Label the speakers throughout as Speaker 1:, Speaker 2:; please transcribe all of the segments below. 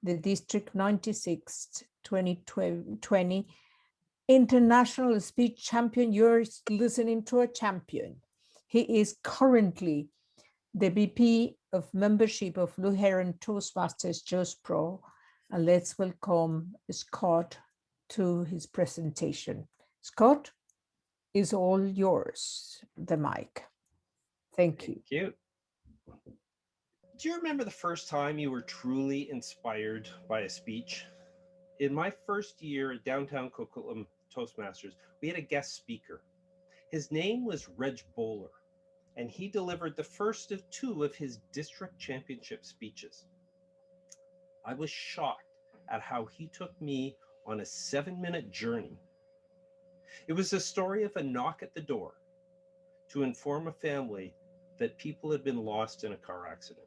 Speaker 1: the District 96 2020 International Speech Champion. You're listening to a champion. He is currently the VP of Membership of Blue Heron Toastmasters Just Pro. And let's welcome Scott to his presentation. Scott, is all yours, the mic. Thank you.
Speaker 2: Thank you. Do you remember the first time you were truly inspired by a speech? In my first year at downtown Coquitlam Toastmasters, we had a guest speaker. His name was Reg Bowler, and he delivered the first of two of his district championship speeches. I was shocked at how he took me on a 7-minute journey. It was the story of a knock at the door to inform a family that people had been lost in a car accident.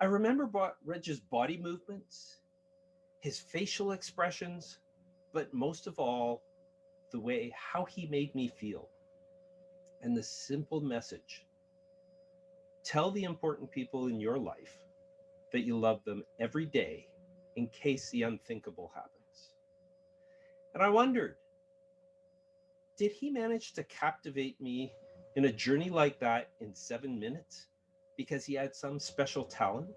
Speaker 2: I remember Reg's body movements, his facial expressions, but most of all, the way how he made me feel. And the simple message: tell the important people in your life that you love them every day in case the unthinkable happens. And I wondered, did he manage to captivate me in a journey like that in 7 minutes because he had some special talent?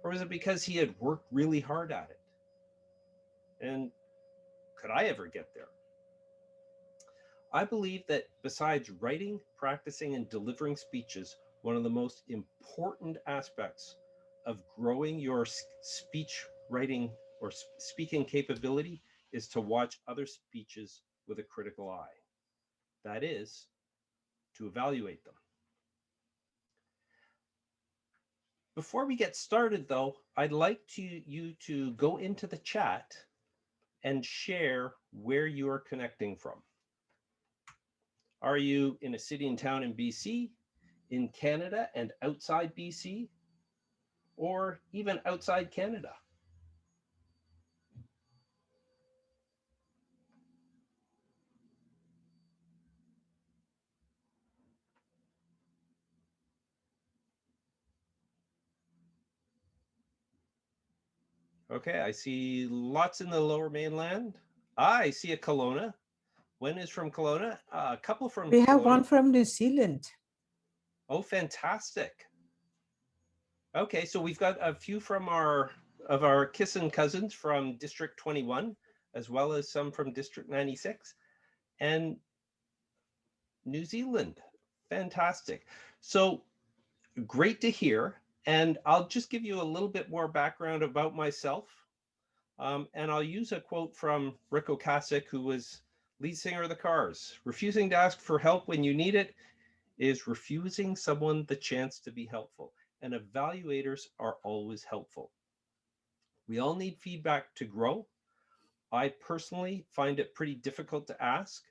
Speaker 2: Or was it because he had worked really hard at it? And could I ever get there? I believe that besides writing, practicing, and delivering speeches, one of the most important aspects of growing your speech writing or speaking capability is to watch other speeches with a critical eye. That is, to evaluate them. Before we get started, though, I'd like you to go into the chat and share where you are connecting from. Are you in a city and town in BC, in Canada and outside BC, or even outside Canada? Okay, I see lots in the Lower Mainland. I see a Kelowna. When is from Kelowna? A couple from
Speaker 1: We have
Speaker 2: Kelowna.
Speaker 1: one from New Zealand.
Speaker 2: Oh, fantastic. Okay, so we've got a few from our kissing cousins from District 21, as well as some from District 96 and New Zealand. Fantastic. So great to hear. And I'll just give you a little bit more background about myself. And I'll use a quote from Rick Ocasek, who was lead singer of the Cars. Refusing to ask for help when you need it is refusing someone the chance to be helpful. And evaluators are always helpful. We all need feedback to grow. I personally find it pretty difficult to ask.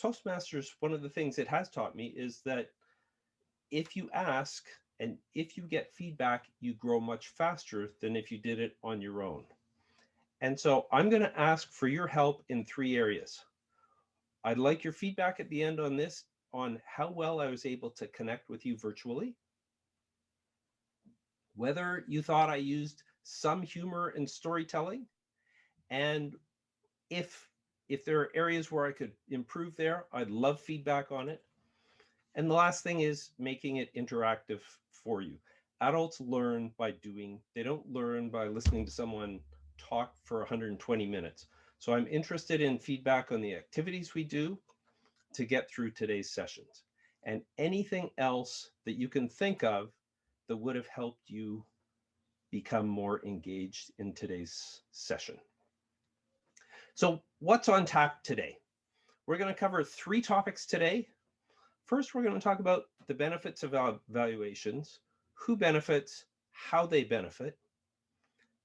Speaker 2: Toastmasters, one of the things it has taught me is that if you ask and if you get feedback, you grow much faster than if you did it on your own. And so I'm going to ask for your help in 3 areas. I'd like your feedback at the end on this, on how well I was able to connect with you virtually, whether you thought I used some humor and storytelling, and if there are areas where I could improve there, I'd love feedback on it. And the last thing is making it interactive for you. Adults learn by doing. They don't learn by listening to someone talk for 120 minutes. So I'm interested in feedback on the activities we do to get through today's sessions, and anything else that you can think of that would have helped you become more engaged in today's session. So what's on tap today? We're going to cover 3 topics today. First, we're going to talk about the benefits of evaluations, who benefits, how they benefit.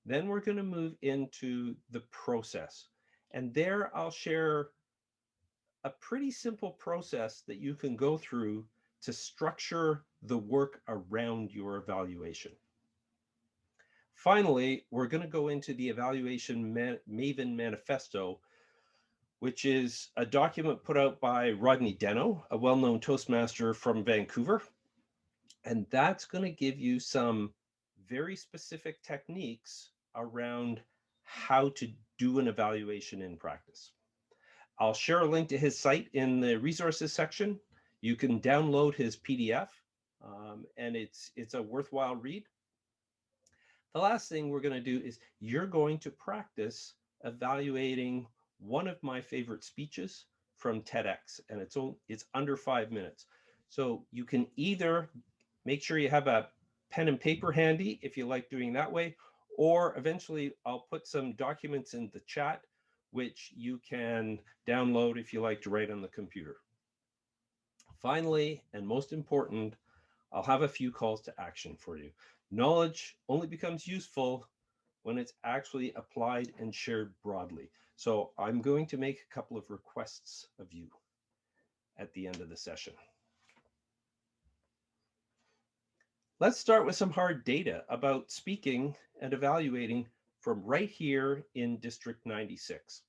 Speaker 2: Then we're going to move into the process. And there I'll share a pretty simple process that you can go through to structure the work around your evaluation. Finally, we're going to go into the Evaluation Maven Manifesto, which is a document put out by Rodney Denno, a well-known Toastmaster from Vancouver. And that's going to give you some very specific techniques around how to do an evaluation in practice. I'll share a link to his site in the resources section. You can download his PDF, and it's a worthwhile read. The last thing we're going to do is you're going to practice evaluating one of my favorite speeches from TEDx, and it's under 5 minutes. So you can either make sure you have a pen and paper handy if you like doing that way, or eventually I'll put some documents in the chat which you can download if you like to write on the computer. Finally, and most important, I'll have a few calls to action for you. Knowledge only becomes useful when it's actually applied and shared broadly. So I'm going to make a couple of requests of you at the end of the session. Let's start with some hard data about speaking and evaluating from right here in District 96.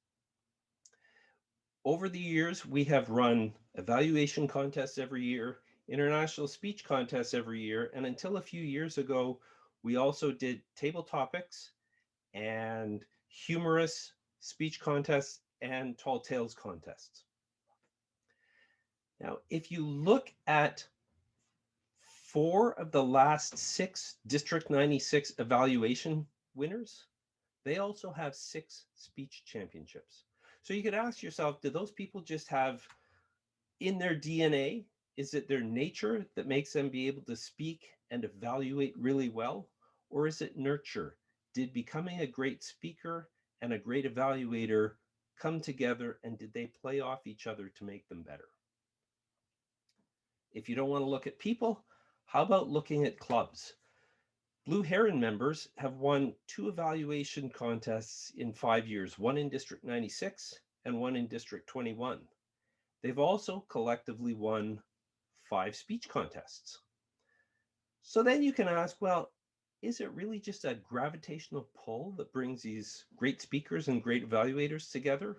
Speaker 2: Over the years, we have run evaluation contests every year, international speech contests every year, and until a few years ago, we also did table topics and humorous speech contests and tall tales contests. Now, if you look at 4 of the last 6 District 96 evaluation winners, they also have 6 speech championships. So you could ask yourself, do those people just have in their DNA, is it their nature that makes them be able to speak and evaluate really well? Or is it nurture? Did becoming a great speaker and a great evaluator come together, and did they play off each other to make them better? If you don't want to look at people, how about looking at clubs? Blue Heron members have won 2 evaluation contests in 5 years, one in District 96 and one in District 21. They've also collectively won 5 speech contests. So then you can ask, well, is it really just a gravitational pull that brings these great speakers and great evaluators together?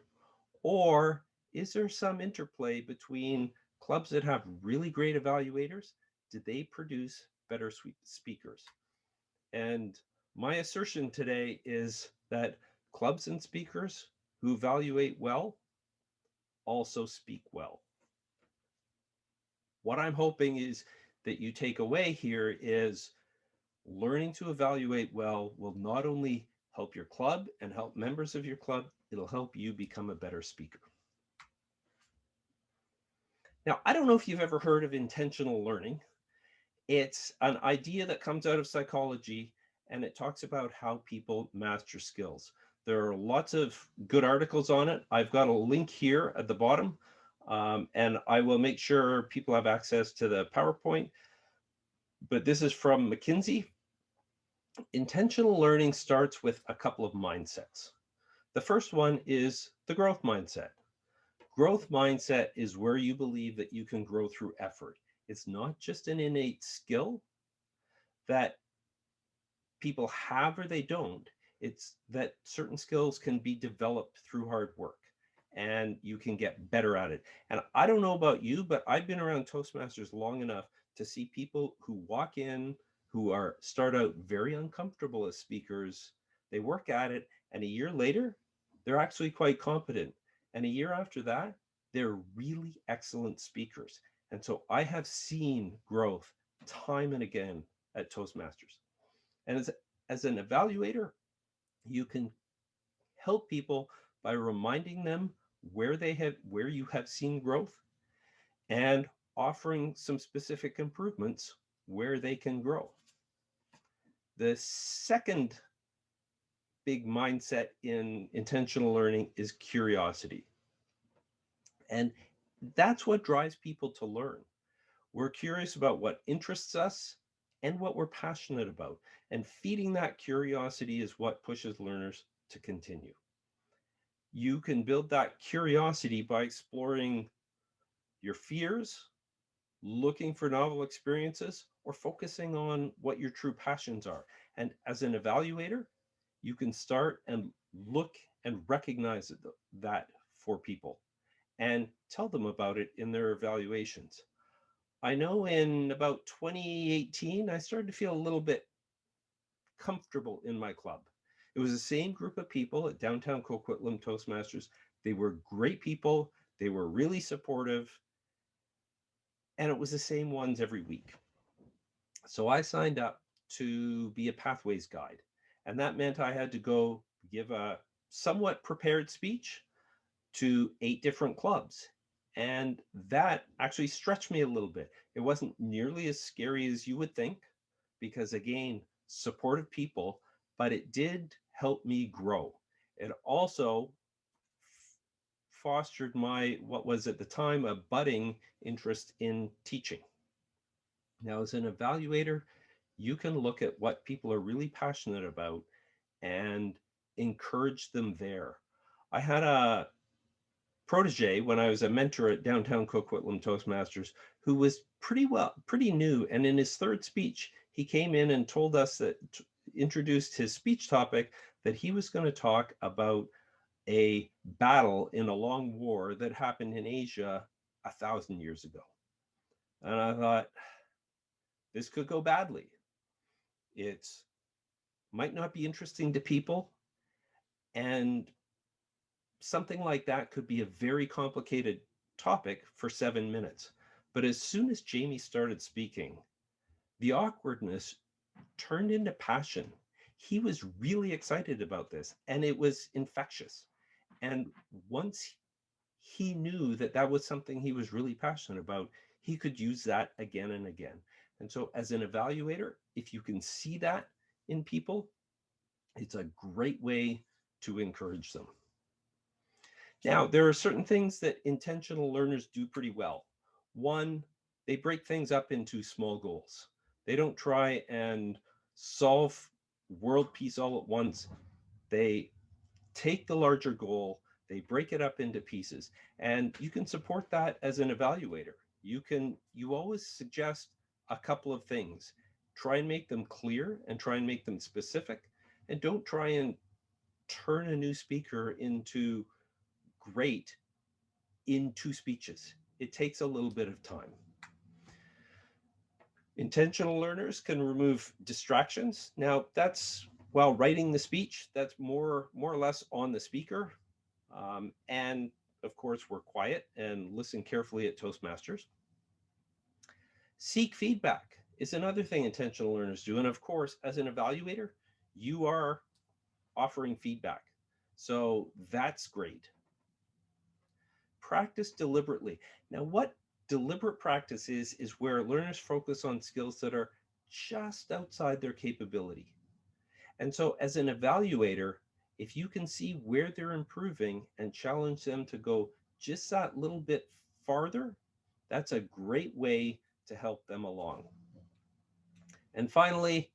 Speaker 2: Or is there some interplay between clubs that have really great evaluators? Did they produce better speakers? And my assertion today is that clubs and speakers who evaluate well also speak well. What I'm hoping is that you take away here is learning to evaluate well will not only help your club and help members of your club, it'll help you become a better speaker. Now, I don't know if you've ever heard of intentional learning. It's an idea that comes out of psychology, and it talks about how people master skills. There are lots of good articles on it. I've got a link here at the bottom, and I will make sure people have access to the PowerPoint. But this is from McKinsey. Intentional learning starts with a couple of mindsets. The first one is the growth mindset. Growth mindset is where you believe that you can grow through effort. It's not just an innate skill that people have or they don't. It's that certain skills can be developed through hard work and you can get better at it. And I don't know about you, but I've been around Toastmasters long enough to see people who walk in, who start out very uncomfortable as speakers. They work at it, and a year later, they're actually quite competent. And a year after that, they're really excellent speakers. And so I have seen growth time and again at Toastmasters. And as an evaluator, you can help people by reminding them where you have seen growth and offering some specific improvements where they can grow. The second big mindset in intentional learning is curiosity. And that's what drives people to learn. We're curious about what interests us and what we're passionate about. And feeding that curiosity is what pushes learners to continue. You can build that curiosity by exploring your fears, looking for novel experiences, or focusing on what your true passions are. And as an evaluator, you can start and look and recognize that for people and tell them about it in their evaluations. I know in about 2018, I started to feel a little bit comfortable in my club. It was the same group of people at downtown Coquitlam Toastmasters. They were great people. They were really supportive. And it was the same ones every week. So I signed up to be a pathways guide. And that meant I had to go give a somewhat prepared speech to 8 different clubs. And that actually stretched me a little bit. It wasn't nearly as scary as you would think, because again, supportive people, but it did help me grow. It also fostered my, what was at the time, a budding interest in teaching. Now, as an evaluator, you can look at what people are really passionate about and encourage them there. I had a protege when I was a mentor at downtown Coquitlam Toastmasters who was pretty new. And in his third speech, he came in and told us that, introduced his speech topic, that he was going to talk about a battle in a long war that happened in Asia 1,000 years ago. And I thought, this could go badly. It might not be interesting to people. And something like that could be a very complicated topic for 7 minutes. But as soon as Jamie started speaking, the awkwardness turned into passion. He was really excited about this, and it was infectious. And once he knew that that was something he was really passionate about, he could use that again and again. And so as an evaluator, if you can see that in people, it's a great way to encourage them. Now, there are certain things that intentional learners do pretty well. One, they break things up into small goals. They don't try and solve world peace all at once. They take the larger goal, they break it up into pieces, and you can support that as an evaluator. You always suggest a couple of things. Try and make them clear and try and make them specific, and don't try and turn a new speaker into great in 2 speeches. It takes a little bit of time. Intentional learners can remove distractions. Now, that's while writing the speech, that's more or less on the speaker. And of course, we're quiet and listen carefully at Toastmasters. Seek feedback is another thing intentional learners do. And of course, as an evaluator, you are offering feedback. So that's great. Practice deliberately. Now, what deliberate practice is where learners focus on skills that are just outside their capability. And so as an evaluator, if you can see where they're improving and challenge them to go just that little bit farther, that's a great way to help them along. And finally,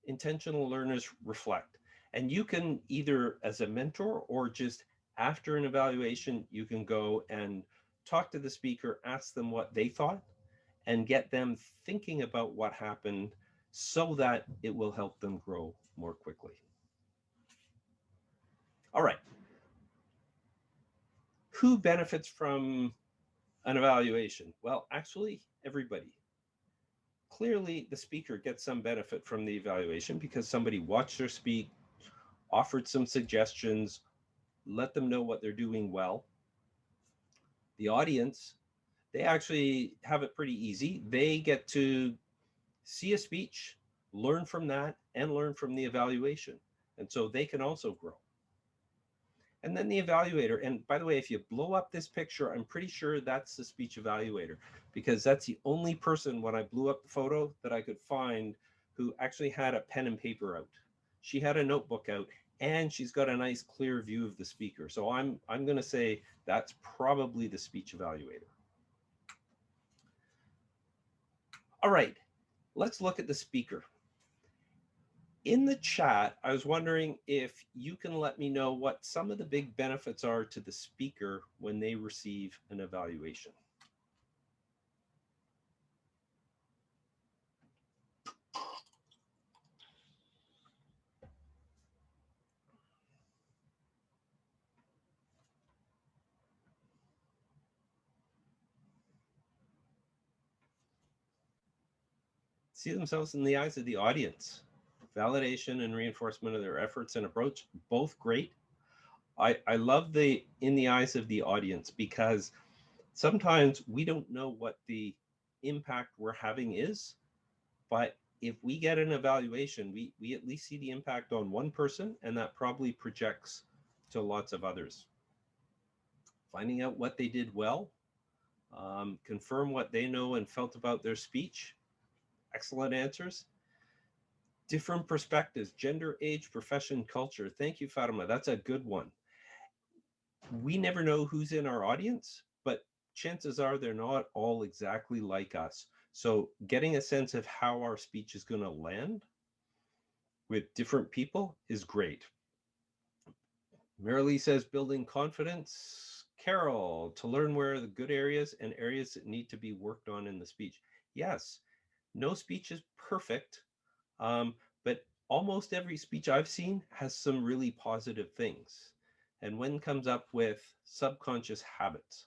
Speaker 2: intentional learners reflect. And you can either as a mentor or just after an evaluation, you can go and talk to the speaker, ask them what they thought, and get them thinking about what happened so that it will help them grow more quickly. All right. Who benefits from an evaluation? Well, actually, everybody. Clearly, the speaker gets some benefit from the evaluation because somebody watched their speak, offered some suggestions, let them know what they're doing well. The audience, they actually have it pretty easy. They get to see a speech, learn from that, and learn from the evaluation. And so they can also grow. And then the evaluator, and by the way, if you blow up this picture, I'm pretty sure that's the speech evaluator, because that's the only person when I blew up the photo that I could find who actually had a pen and paper out. She had a notebook out, and she's got a nice clear view of the speaker. So I'm going to say that's probably the speech evaluator. All right, let's look at the speaker. In the chat, I was wondering if you can let me know what some of the big benefits are to the speaker when they receive an evaluation. See themselves in the eyes of the audience. validation and reinforcement of their efforts and approach, both great. I love the in the eyes of the audience, because sometimes we don't know what the impact we're having is, but if we get an evaluation, we at least see the impact on one person, and that probably projects to lots of others. Finding out what they did well, confirm what they know and felt about their speech. Excellent answers. Different perspectives, gender, age, profession, culture. Thank you, Fatima. That's a good one. We never know who's in our audience, but chances are they're not all exactly like us. So getting a sense of how our speech is going to land with different people is great. Marilee says building confidence. Carol, to learn where are the good areas and areas that need to be worked on in the speech. Yes, no speech is perfect, but almost every speech I've seen has some really positive things, and one comes up with subconscious habits.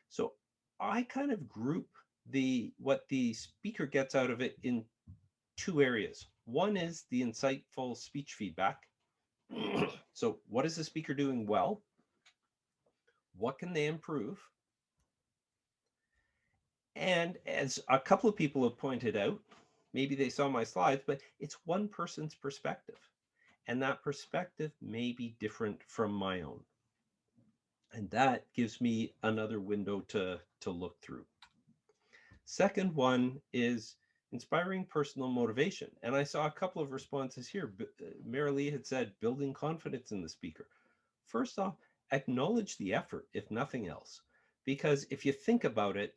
Speaker 2: So I kind of group what the speaker gets out of it in two areas. One is the insightful speech feedback. So what is the speaker doing well? What can they improve? And as a couple of people have pointed out, maybe they saw my slides, but it's one person's perspective. And that perspective may be different from my own. And that gives me another window to look through. Second one is inspiring personal motivation. And I saw a couple of responses here. Marilee had said building confidence in the speaker. First off, acknowledge the effort, if nothing else. Because if you think about it,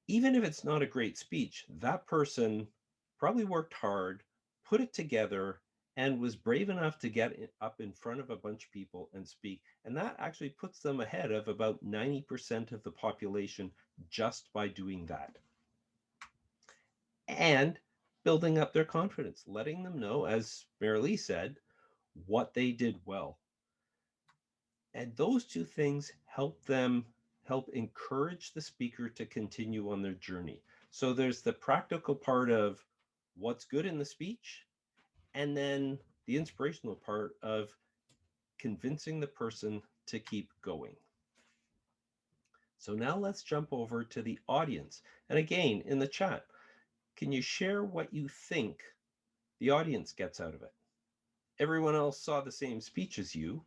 Speaker 2: even if it's not a great speech, that person probably worked hard, put it together, and was brave enough to get up in front of a bunch of people and speak. And that actually puts them ahead of about 90% of the population just by doing that. And building up their confidence, letting them know, as Marilee said, what they did well. And those two things help encourage the speaker to continue on their journey. So there's the practical part of what's good in the speech, and then the inspirational part of convincing the person to keep going. So now let's jump over to the audience. And again, in the chat, can you share what you think the audience gets out of it? Everyone else saw the same speech as you.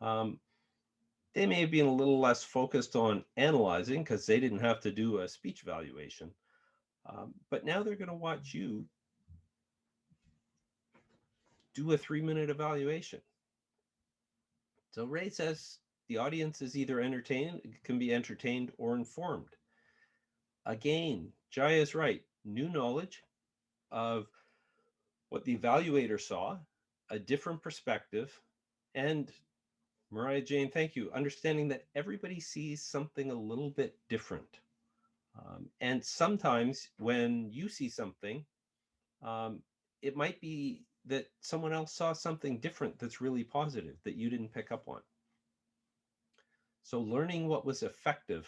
Speaker 2: They may have been a little less focused on analyzing because they didn't have to do a speech evaluation. But now they're going to watch you do a 3-minute evaluation. So Ray says the audience is either can be entertained or informed. Again, Jaya is right. New knowledge of what the evaluator saw, a different perspective, and Mariah Jane, thank you. Understanding that everybody sees something a little bit different. And sometimes when you see something, it might be that someone else saw something different that's really positive that you didn't pick up on. So learning what was effective.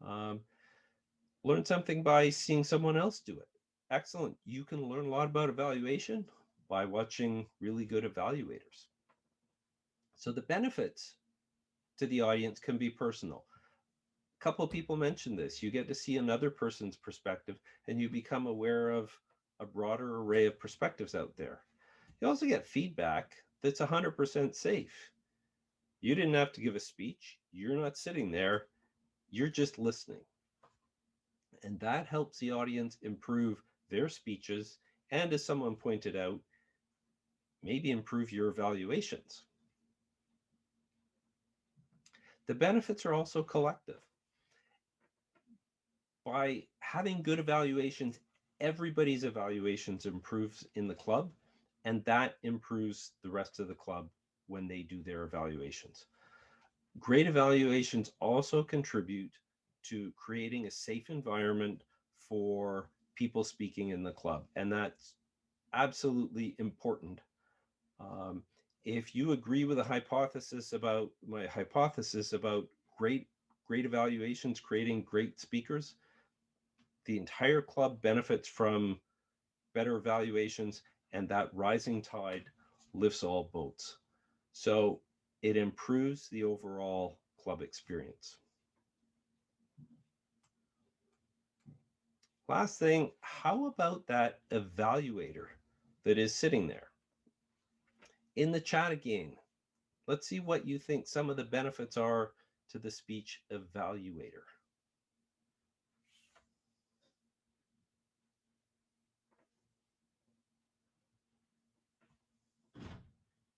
Speaker 2: Learn something by seeing someone else do it. Excellent. You can learn a lot about evaluation by watching really good evaluators. So the benefits to the audience can be personal. A couple of people mentioned this. You get to see another person's perspective, and you become aware of a broader array of perspectives out there. You also get feedback that's 100% safe. You didn't have to give a speech. You're not sitting there. You're just listening. And that helps the audience improve their speeches, and as someone pointed out, maybe improve your evaluations. The benefits are also collective. By having good evaluations, everybody's evaluations improves in the club, and that improves the rest of the club when they do their evaluations. Great evaluations also contribute to creating a safe environment for people speaking in the club, and that's absolutely important. If you agree with my hypothesis about great evaluations creating great speakers, the entire club benefits from better evaluations, and that rising tide lifts all boats. So it improves the overall club experience. Last thing, how about that evaluator that is sitting there? In the chat again, let's see what you think some of the benefits are to the speech evaluator.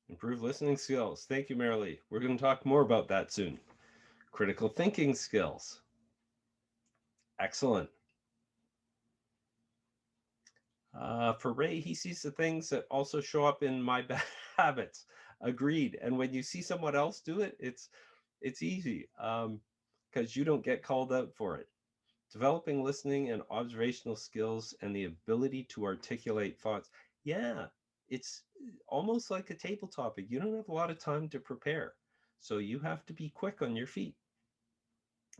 Speaker 2: Improve listening skills. Thank you, Marilee. We're going to talk more about that soon. Critical thinking skills. Excellent. For Ray, he sees the things that also show up in my bad habits. Agreed. And when you see someone else do it, it's easy because you don't get called out for it. Developing listening and observational skills and the ability to articulate thoughts. Yeah, it's almost like a table topic. You don't have a lot of time to prepare, so you have to be quick on your feet.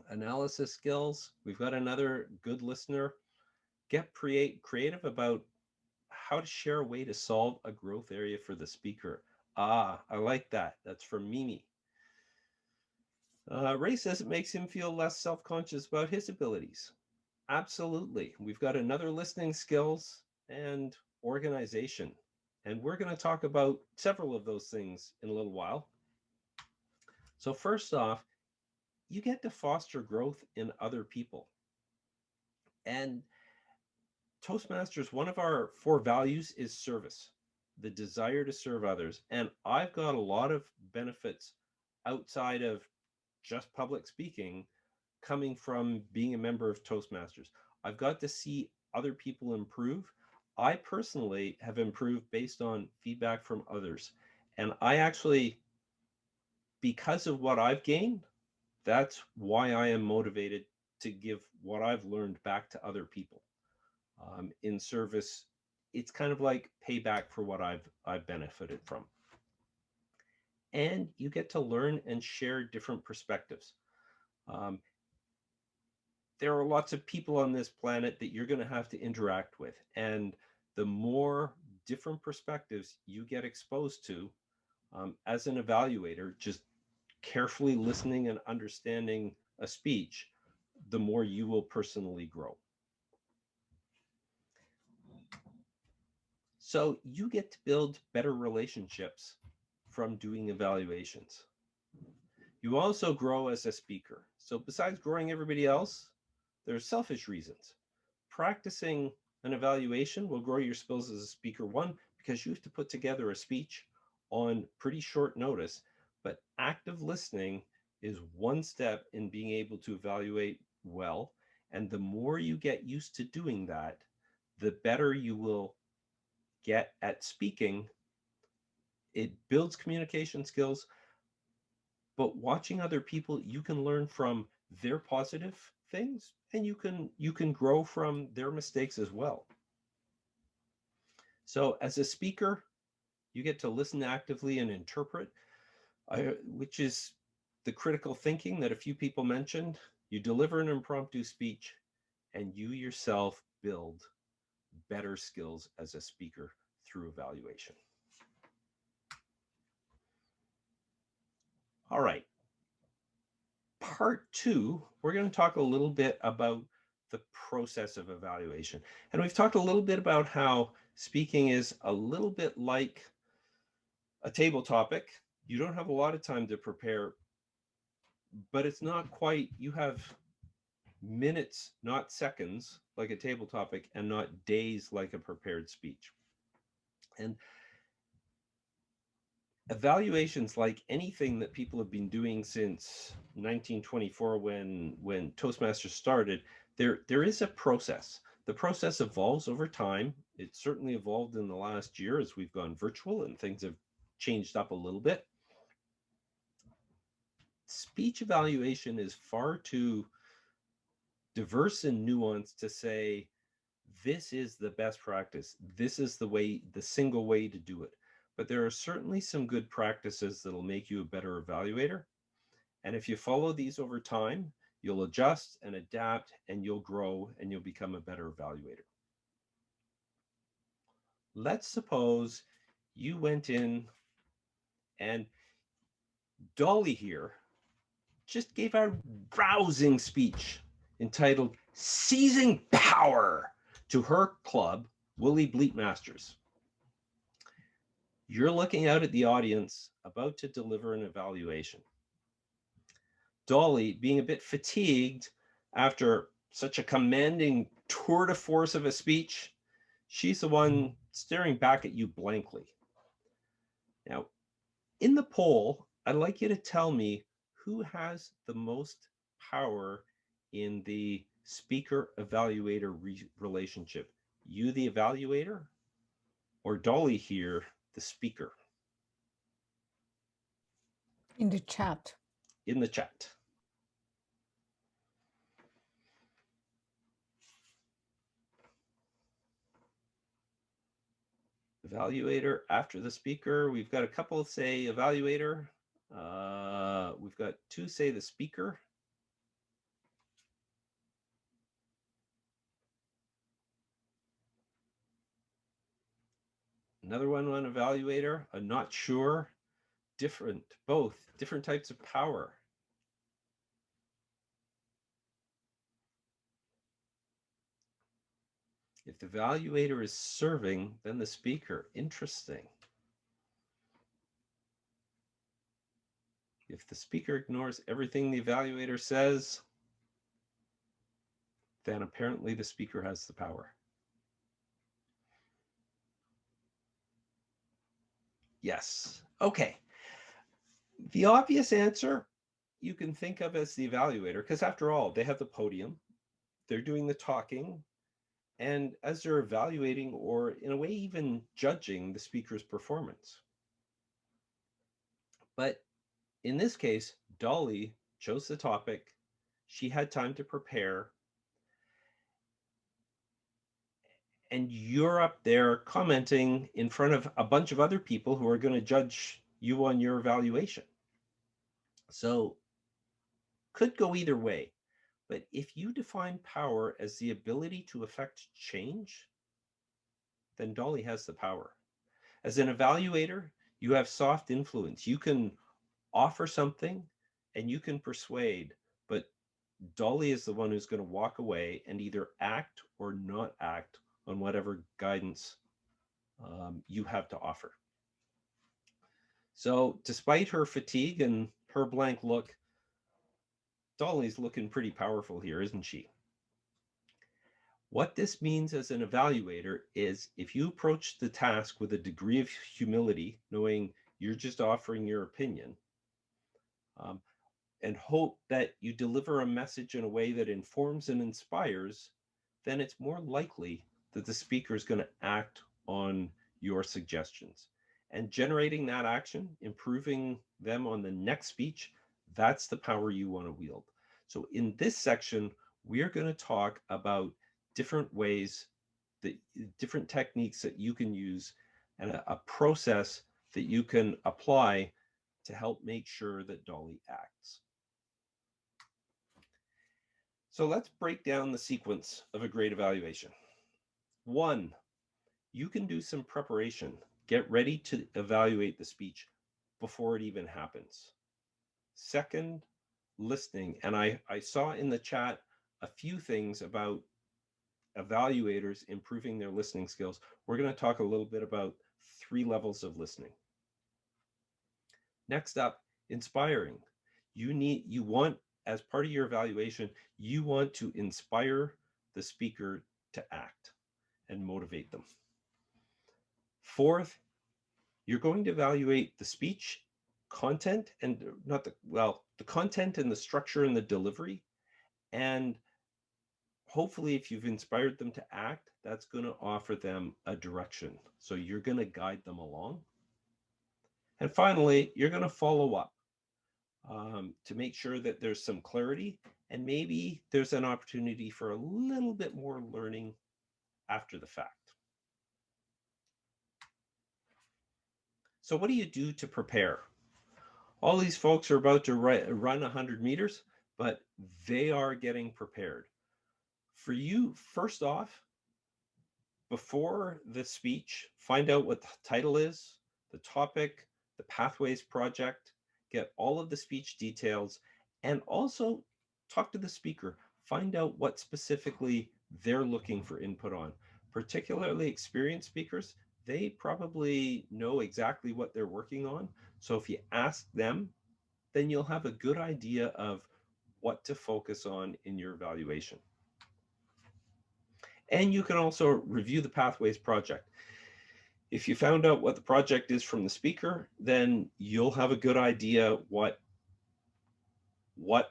Speaker 2: Analysis skills. We've got another good listener. Get creative about how to share a way to solve a growth area for the speaker. Ah, I like that. That's from Mimi. Ray says it makes him feel less self-conscious about his abilities. Absolutely. We've got another listening skills and organization. And we're going to talk about several of those things in a little while. So first off, you get to foster growth in other people. And Toastmasters, one of our 4 values is service, the desire to serve others. And I've got a lot of benefits outside of just public speaking coming from being a member of Toastmasters. I've got to see other people improve. I personally have improved based on feedback from others. And I actually, because of what I've gained, that's why I am motivated to give what I've learned back to other people. In service, it's kind of like payback for what I've benefited from. And you get to learn and share different perspectives. There are lots of people on this planet that you're going to have to interact with. And the more different perspectives you get exposed to as an evaluator, just carefully listening and understanding a speech, the more you will personally grow. So you get to build better relationships from doing evaluations. You also grow as a speaker. So besides growing everybody else, there's selfish reasons. Practicing an evaluation will grow your skills as a speaker, one, because you have to put together a speech on pretty short notice, but active listening is one step in being able to evaluate well. And the more you get used to doing that, the better you will get at speaking. It builds communication skills, but watching other people, you can learn from their positive things, and you can grow from their mistakes as well. So as a speaker, you get to listen actively and interpret, which is the critical thinking that a few people mentioned. You deliver an impromptu speech, and you yourself build better skills as a speaker through evaluation. All right. Part 2, we're going to talk a little bit about the process of evaluation. And we've talked a little bit about how speaking is a little bit like a table topic. You don't have a lot of time to prepare, but it's not quite, you have minutes, not seconds, like a table topic, and not days like a prepared speech. And evaluations, like anything that people have been doing since 1924 when Toastmasters started, there is a process. The process evolves over time. It certainly evolved in the last year as we've gone virtual and things have changed up a little bit. Speech evaluation is far too diverse and nuanced to say, this is the best practice. This is the single way to do it. But there are certainly some good practices that'll make you a better evaluator. And if you follow these over time, you'll adjust and adapt and you'll grow and you'll become a better evaluator. let's suppose you went in and Dolly here just gave a rousing speech entitled Seizing Power to her club, Woolly Bleatmasters. You're looking out at the audience about to deliver an evaluation. Dolly, being a bit fatigued after such a commanding tour de force of a speech, she's the one staring back at you blankly. Now, in the poll, I'd like you to tell me who has the most power in the speaker-evaluator relationship. You, the evaluator, or Dolly here, the speaker?
Speaker 1: In the chat.
Speaker 2: In the chat. Evaluator after the speaker. We've got a couple say evaluator. We've got two say the speaker. Another one evaluator. I'm not sure. Different, both different types of power. If the evaluator is serving, then the speaker. Interesting. If the speaker ignores everything the evaluator says, then apparently the speaker has the power. Yes. Okay. The obvious answer you can think of as the evaluator, because after all, they have the podium, they're doing the talking, and as they're evaluating or in a way even judging the speaker's performance. But in this case, Dolly chose the topic, she had time to prepare, and you're up there commenting in front of a bunch of other people who are going to judge you on your evaluation. So could go either way. But if you define power as the ability to affect change, then Dolly has the power. As an evaluator, you have soft influence. You can offer something and you can persuade, but Dolly is the one who's going to walk away and either act or not act on whatever guidance you have to offer. So despite her fatigue and her blank look, Dolly's looking pretty powerful here, isn't she? What this means as an evaluator is if you approach the task with a degree of humility, knowing you're just offering your opinion, and hope that you deliver a message in a way that informs and inspires, then it's more likely that the speaker is going to act on your suggestions. And generating that action, improving them on the next speech, that's the power you want to wield. So in this section, we are going to talk about different ways, different techniques that you can use, and a process that you can apply to help make sure that Dolly acts. So let's break down the sequence of a great evaluation. 1, you can do some preparation. Get ready to evaluate the speech before it even happens. 2nd, listening. And I saw in the chat a few things about evaluators improving their listening skills. We're going to talk a little bit about 3 levels of listening. Next up, inspiring. You want, as part of your evaluation, you want to inspire the speaker to act and motivate them. 4th, you're going to evaluate the speech content and the content and the structure and the delivery. And hopefully if you've inspired them to act, that's going to offer them a direction. So you're going to guide them along. And finally, you're going to follow up to make sure that there's some clarity and maybe there's an opportunity for a little bit more learning after the fact. So what do you do to prepare? All these folks are about to run 100 meters, but they are getting prepared. For you, first off, before the speech, find out what the title is, the topic, the Pathways project, get all of the speech details, and also talk to the speaker. Find out what specifically they're looking for input on. Particularly experienced speakers, they probably know exactly what they're working on. So if you ask them, then you'll have a good idea of what to focus on in your evaluation. And you can also review the Pathways project. If you found out what the project is from the speaker, then you'll have a good idea what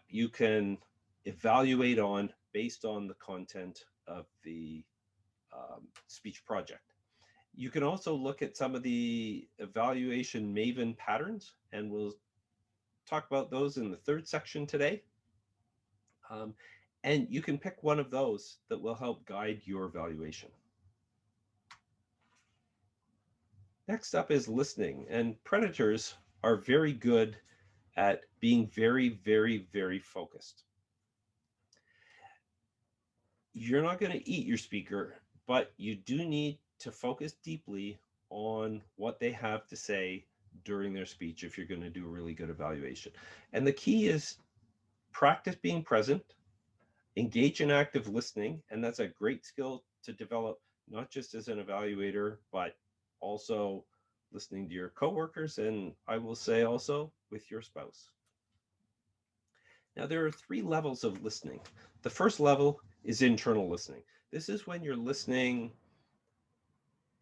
Speaker 2: you can evaluate on based on the content of the speech project. You can also look at some of the Evaluation Maven patterns, and we'll talk about those in the third section today. And you can pick one of those that will help guide your evaluation. Next up is listening, and predators are very good at being very, very, very focused. You're not going to eat your speaker, but you do need to focus deeply on what they have to say during their speech if you're going to do a really good evaluation. And the key is practice being present, engage in active listening, and that's a great skill to develop, not just as an evaluator, but also listening to your coworkers, and I will say also with your spouse. Now, there are 3 levels of listening. The first level is internal listening. This is when you're listening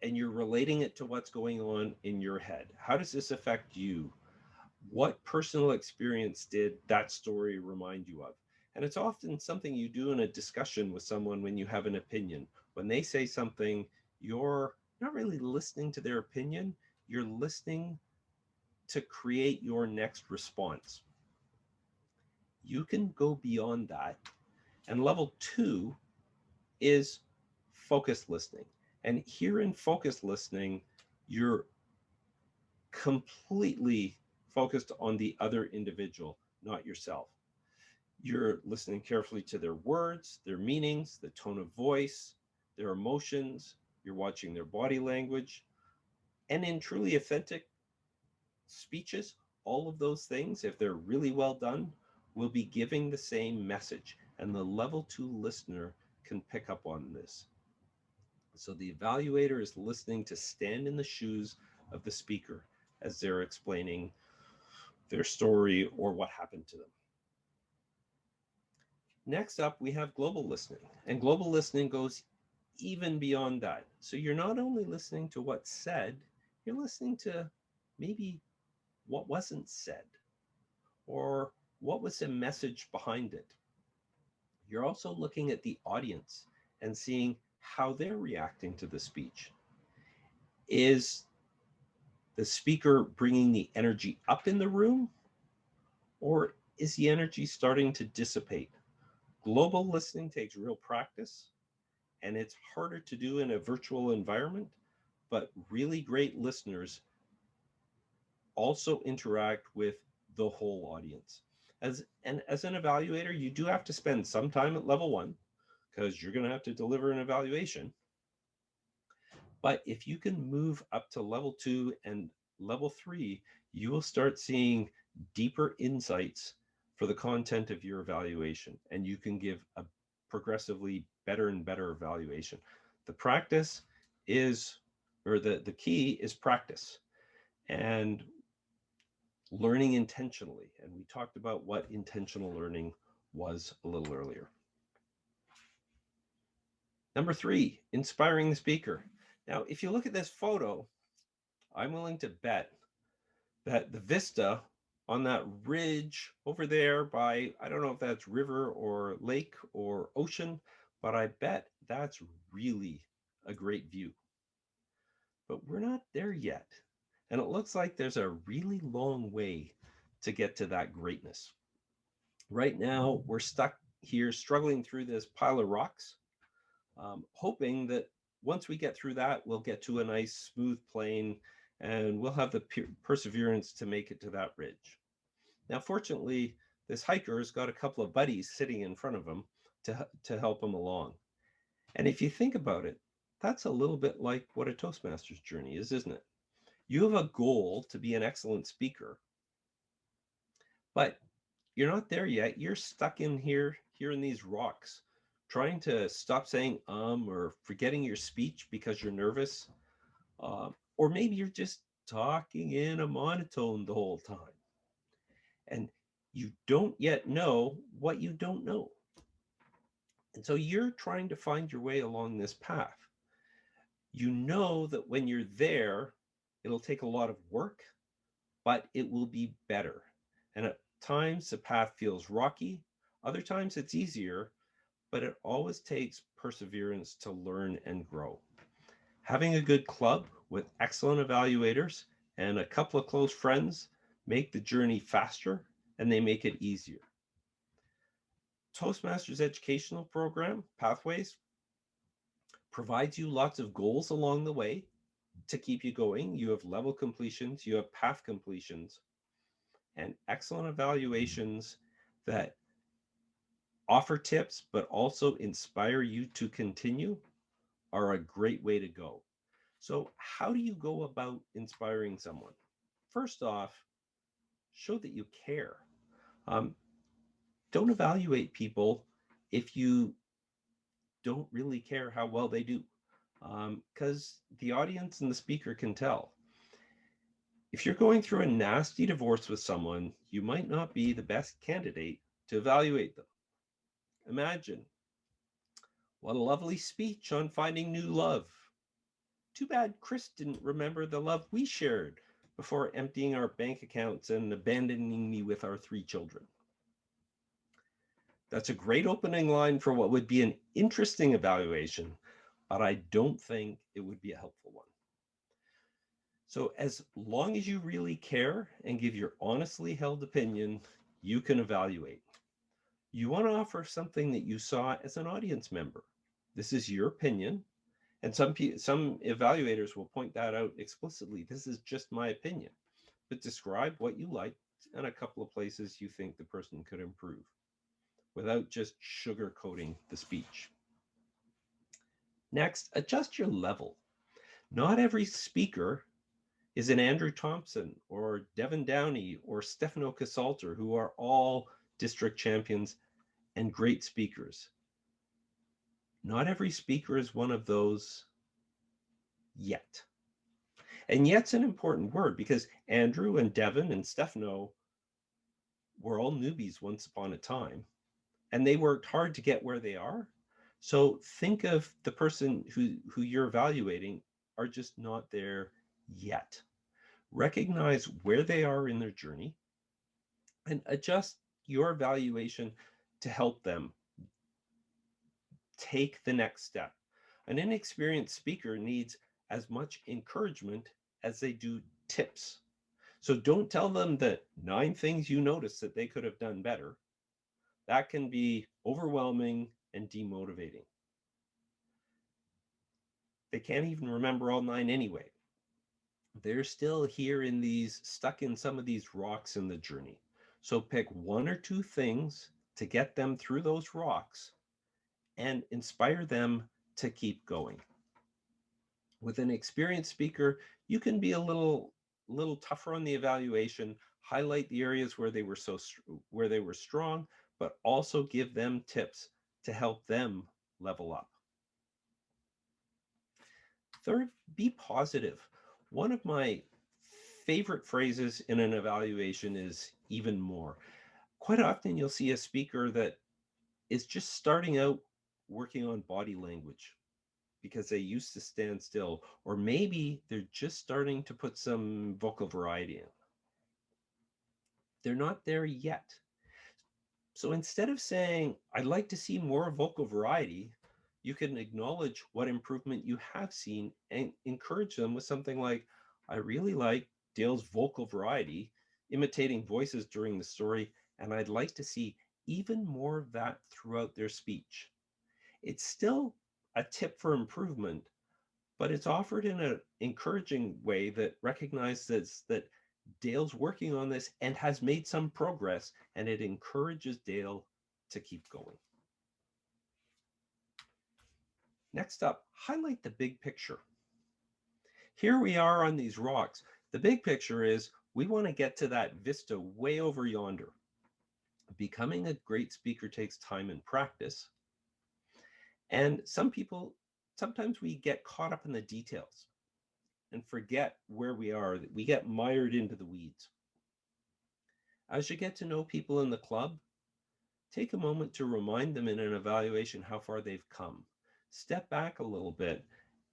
Speaker 2: and you're relating it to what's going on in your head. How does this affect you? What personal experience did that story remind you of? And it's often something you do in a discussion with someone when you have an opinion. When they say something, you're not really listening to their opinion, you're listening to create your next response. You can go beyond that. And level 2 is focused listening. And here in focused listening, you're completely focused on the other individual, not yourself. You're listening carefully to their words, their meanings, the tone of voice, their emotions. You're watching their body language. And in truly authentic speeches, all of those things, if they're really well done, will be giving the same message. And the level 2 listener can pick up on this. So the evaluator is listening to stand in the shoes of the speaker as they're explaining their story or what happened to them. Next up, we have global listening. And global listening goes even beyond that. So you're not only listening to what's said, you're listening to maybe what wasn't said or what was the message behind it. You're also looking at the audience and seeing how they're reacting to the speech. Is the speaker bringing the energy up in the room, or is the energy starting to dissipate? Global listening takes real practice, and it's harder to do in a virtual environment, but really great listeners also interact with the whole audience. As an evaluator, you do have to spend some time at level 1 because you're going to have to deliver an evaluation. But if you can move up to level 2 and level 3, you will start seeing deeper insights for the content of your evaluation, and you can give a progressively better and better evaluation. The practice is, or the key is practice and learning intentionally. And we talked about what intentional learning was a little earlier. Number 3, inspiring the speaker. Now, if you look at this photo, I'm willing to bet that the vista on that ridge over there by, I don't know if that's river or lake or ocean, but I bet that's really a great view. But we're not there yet. And it looks like there's a really long way to get to that greatness. Right now, we're stuck here struggling through this pile of rocks, hoping that once we get through that, we'll get to a nice smooth plain and we'll have the perseverance to make it to that ridge. Now, fortunately, this hiker's got a couple of buddies sitting in front of him to help him along. And if you think about it, That's a little bit like what a Toastmasters journey is, isn't it? You have a goal to be an excellent speaker, but you're not there yet. You're stuck in here in these rocks, trying to stop saying or forgetting your speech because you're nervous. Or maybe you're just talking in a monotone the whole time. And you don't yet know what you don't know. And so you're trying to find your way along this path. You know that when you're there, it'll take a lot of work, but it will be better. And at times the path feels rocky, other times it's easier, but it always takes perseverance to learn and grow. Having a good club with excellent evaluators and a couple of close friends make the journey faster and they make it easier. Toastmasters educational program, Pathways, provides you lots of goals along the way to keep you going. You have level completions, you have path completions, and excellent evaluations that offer tips but also inspire you to continue are a great way to go. So, how do you go about inspiring someone? First off, show that you care. Um, don't evaluate people if you don't really care how well they do, because the audience and the speaker can tell. If you're going through a nasty divorce with someone, you might not be the best candidate to evaluate them. Imagine, what a lovely speech on finding new love. Too bad Chris didn't remember the love we shared before emptying our bank accounts and abandoning me with our 3 children. That's a great opening line for what would be an interesting evaluation, but I don't think it would be a helpful one. So as long as you really care and give your honestly held opinion, you can evaluate. You want to offer something that you saw as an audience member. This is your opinion, and some evaluators will point that out explicitly. This is just my opinion, but describe what you liked and a couple of places you think the person could improve without just sugarcoating the speech. Next, adjust your level. Not every speaker is an Andrew Thompson or Devin Downey or Stefano Casalter, who are all district champions and great speakers. Not every speaker is one of those yet. And yet's an important word because Andrew and Devin and Stefano were all newbies once upon a time, and they worked hard to get where they are. So think of the person who you're evaluating are just not there yet. Recognize where they are in their journey and adjust your evaluation to help them take the next step. An inexperienced speaker needs as much encouragement as they do tips. So don't tell them the 9 things you notice that they could have done better. That can be overwhelming and demotivating. They can't even remember all 9 anyway. They're still here in these, stuck in some of these rocks in the journey. So pick 1 or 2 things to get them through those rocks and inspire them to keep going. With an experienced speaker, you can be a little tougher on the evaluation, highlight the areas where they were strong, but also give them tips to help them level up. Third, be positive. One of my favorite phrases in an evaluation is even more. Quite often you'll see a speaker that is just starting out working on body language because they used to stand still, or maybe they're just starting to put some vocal variety in. They're not there yet. So instead of saying, I'd like to see more vocal variety, you can acknowledge what improvement you have seen and encourage them with something like, I really like Dale's vocal variety, imitating voices during the story, and I'd like to see even more of that throughout their speech. It's still a tip for improvement, but it's offered in an encouraging way that recognizes that Dale's working on this and has made some progress, and it encourages Dale to keep going. Next up, highlight the big picture. Here we are on these rocks. The big picture is we want to get to that vista way over yonder. Becoming a great speaker takes time and practice. And sometimes we get caught up in the details and forget where we are. We get mired into the weeds. As you get to know people in the club, take a moment to remind them in an evaluation how far they've come. Step back a little bit.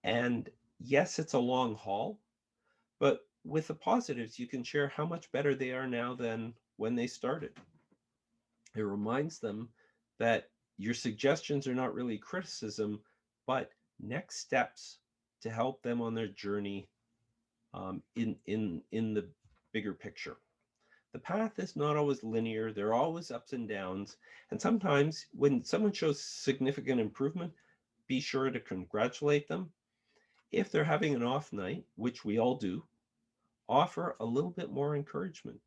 Speaker 2: And yes, it's a long haul, but with the positives, you can share how much better they are now than when they started. It reminds them that your suggestions are not really criticism, but next steps to help them on their journey in the bigger picture. The path is not always linear. There are always ups and downs. And sometimes when someone shows significant improvement, be sure to congratulate them. If they're having an off night, which we all do, offer a little bit more encouragement.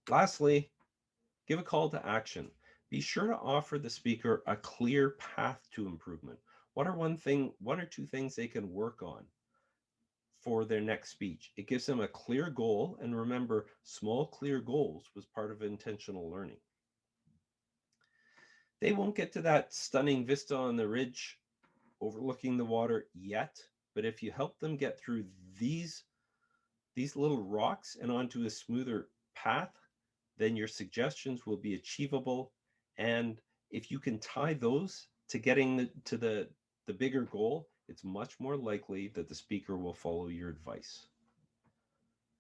Speaker 2: Lastly, give a call to action. Be sure to offer the speaker a clear path to improvement. What are one or two things they can work on for their next speech? It gives them a clear goal, and remember, small clear goals was part of intentional learning. They won't get to that stunning vista on the ridge overlooking the water yet, but if you help them get through these little rocks and onto a smoother path, then your suggestions will be achievable. And if you can tie those to getting to the bigger goal, it's much more likely that the speaker will follow your advice.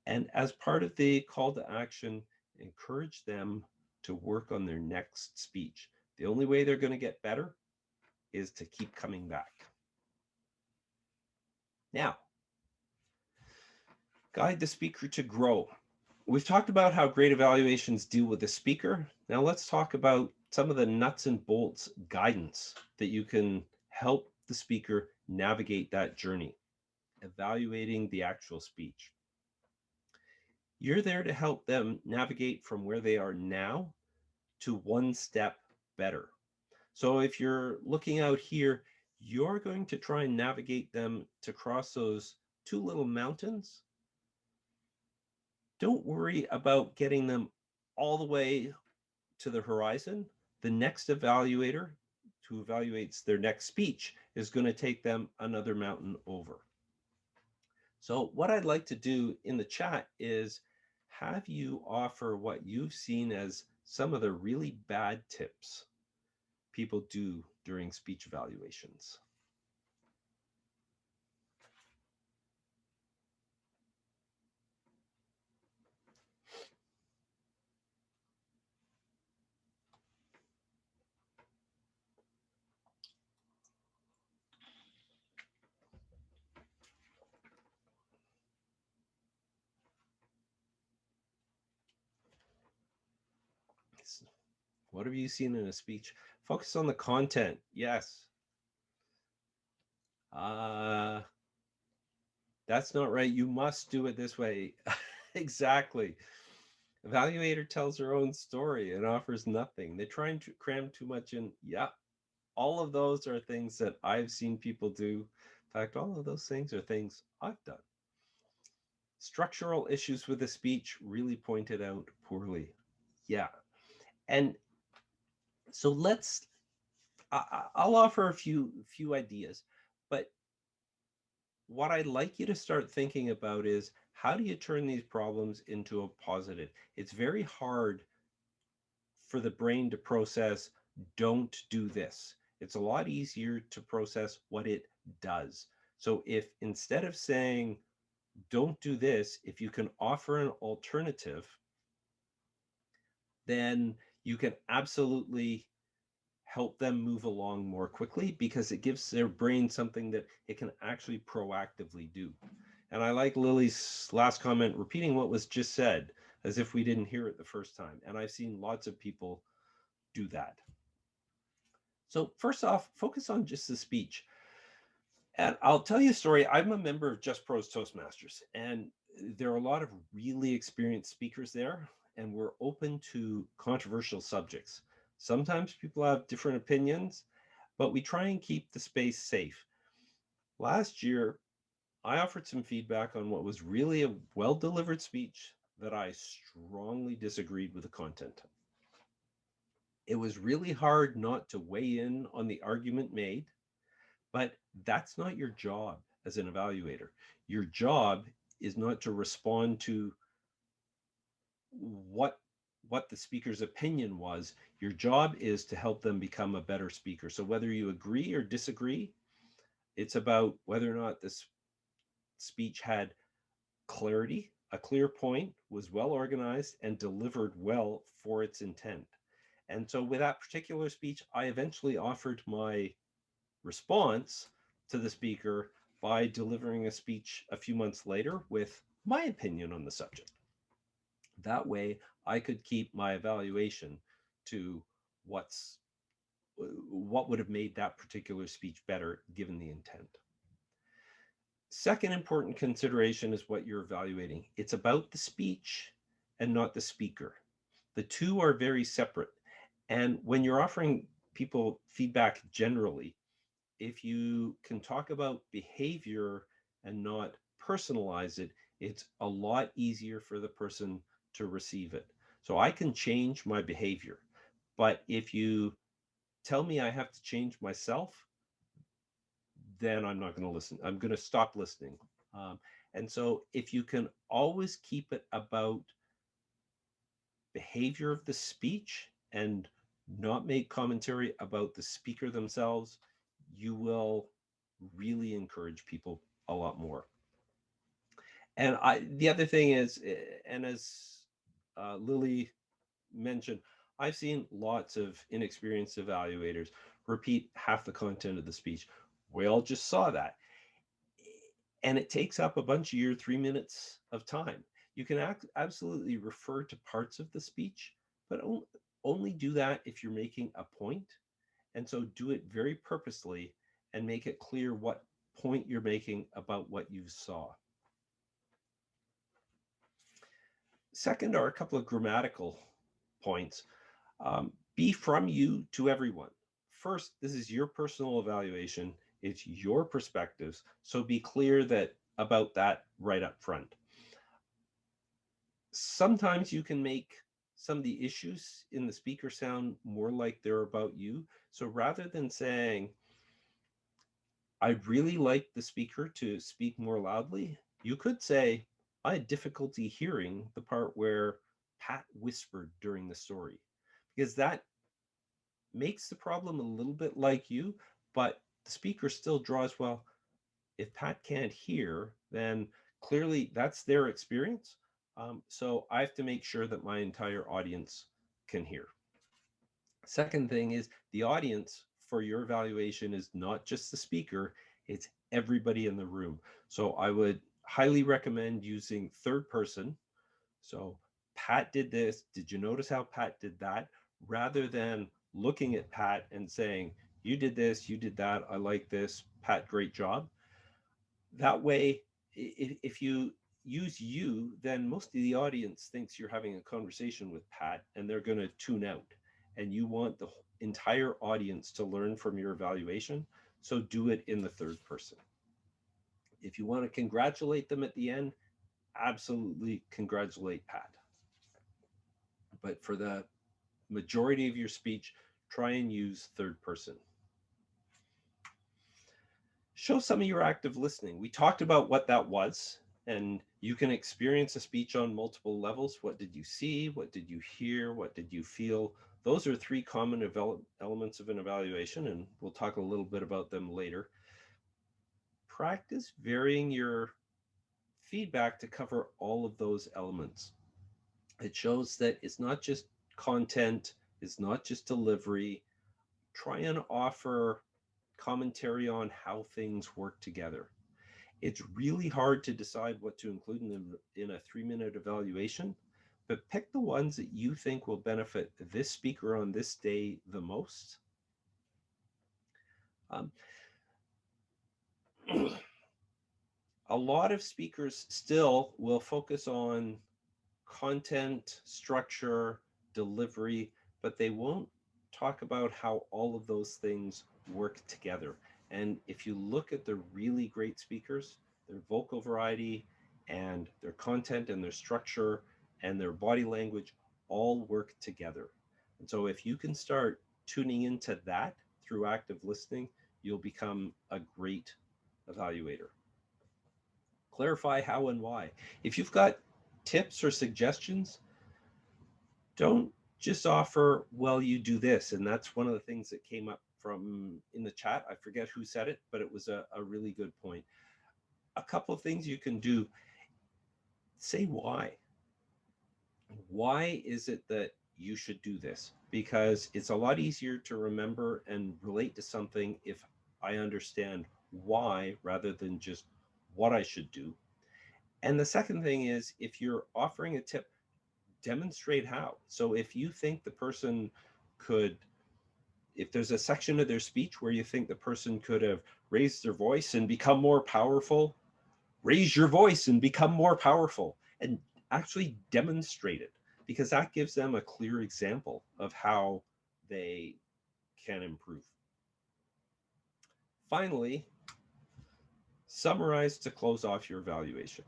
Speaker 2: And as part of the call to action, encourage them to work on their next speech. The only way they're going to get better is to keep coming back. Now, guide the speaker to grow. We've talked about how great evaluations deal with the speaker. Now let's talk about some of the nuts and bolts guidance that you can help the speaker navigate that journey, evaluating the actual speech. You're there to help them navigate from where they are now to one step better. So if you're looking out here, you're going to try and navigate them to cross those two little mountains. Don't worry about getting them all the way to the horizon. The next evaluator who evaluates their next speech is going to take them another mountain over. So what I'd like to do in the chat is have you offer what you've seen as some of the really bad tips people do during speech evaluations. What have you seen in a speech? Focus on the content. Yes. That's not right. You must do it this way. Exactly. Evaluator tells her own story and offers nothing. They try and cram too much in. Yeah. All of those are things that I've seen people do. In fact, all of those things are things I've done. Structural issues with the speech really pointed out poorly. Yeah. And so I'll offer a few ideas, but what I'd like you to start thinking about is how do you turn these problems into a positive? It's very hard for the brain to process, don't do this. It's a lot easier to process what it does. So if instead of saying, don't do this, if you can offer an alternative, then you can absolutely help them move along more quickly because it gives their brain something that it can actually proactively do. And I like Lily's last comment, repeating what was just said, as if we didn't hear it the first time. And I've seen lots of people do that. So first off, focus on just the speech. And I'll tell you a story. I'm a member of Just Pro's Toastmasters, and there are a lot of really experienced speakers there, and we're open to controversial subjects. Sometimes people have different opinions. but we try and keep the space safe. Last year, I offered some feedback on what was really a well-delivered speech that I strongly disagreed with the content. It was really hard not to weigh in on the argument made, but that's not your job as an evaluator. Your job is not to respond to what the speaker's opinion was. Your job is to help them become a better speaker. So whether you agree or disagree, it's about whether or not this speech had clarity, a clear point, was well organized, and delivered well for its intent. And so with that particular speech, I eventually offered my response to the speaker by delivering a speech a few months later with my opinion on the subject. That way, I could keep my evaluation to what would have made that particular speech better given the intent. Second important consideration is what you're evaluating. It's about the speech and not the speaker. The two are very separate. And when you're offering people feedback generally, if you can talk about behavior and not personalize it, it's a lot easier for the person to receive it. So I can change my behavior, but if you tell me I have to change myself, then I'm not going to listen. I'm going to stop listening. And so if you can always keep it about behavior of the speech and not make commentary about the speaker themselves, you will really encourage people a lot more. And the other thing is, and as Lily mentioned, I've seen lots of inexperienced evaluators repeat half the content of the speech. We all just saw that. And it takes up a bunch of your 3 minutes of time. You can absolutely refer to parts of the speech, but only do that if you're making a point. And so do it very purposely and make it clear what point you're making about what you saw. Second are a couple of grammatical points. Be from you to everyone. First, this is your personal evaluation. It's your perspectives. So be clear about that right up front. Sometimes you can make some of the issues in the speaker sound more like they're about you. So rather than saying, I'd really like the speaker to speak more loudly, you could say, I had difficulty hearing the part where Pat whispered during the story, because that makes the problem a little bit like you, but the speaker still draws, well, if Pat can't hear, then clearly that's their experience. So I have to make sure that my entire audience can hear. Second thing is the audience for your evaluation is not just the speaker, it's everybody in the room. So I would highly recommend using third person. So Pat did this. Did you notice how Pat did that? Rather than looking at Pat and saying, you did this, you did that, I like this, Pat, great job. That way, if you use you, then most of the audience thinks you're having a conversation with Pat and they're going to tune out. And you want the entire audience to learn from your evaluation. So do it in the third person. If you want to congratulate them at the end, absolutely congratulate Pat. But for the majority of your speech, try and use third person. Show some of your active listening. We talked about what that was, and you can experience a speech on multiple levels. What did you see? What did you hear? What did you feel? Those are three common elements of an evaluation, and we'll talk a little bit about them later. Practice varying your feedback to cover all of those elements. It shows that it's not just content, it's not just delivery. Try and offer commentary on how things work together. It's really hard to decide what to include in a 3-minute evaluation, but pick the ones that you think will benefit this speaker on this day the most. A lot of speakers still will focus on content, structure, delivery, but they won't talk about how all of those things work together. And if you look at the really great speakers, their vocal variety and their content and their structure and their body language all work together. And so if you can start tuning into that through active listening, you'll become a great evaluator. Clarify how and why. If you've got tips or suggestions, don't just offer, well, you do this. And that's one of the things that came up from in the chat. I forget who said it, but it was a really good point. A couple of things you can do. Say why. Why is it that you should do this? Because it's a lot easier to remember and relate to something if I understand why rather than just what I should do. And the second thing is, if you're offering a tip, demonstrate how. So if you think the person could, if there's a section of their speech where you think the person could have raised their voice and become more powerful, raise your voice and become more powerful and actually demonstrate it, because that gives them a clear example of how they can improve. Finally, summarize to close off your evaluation.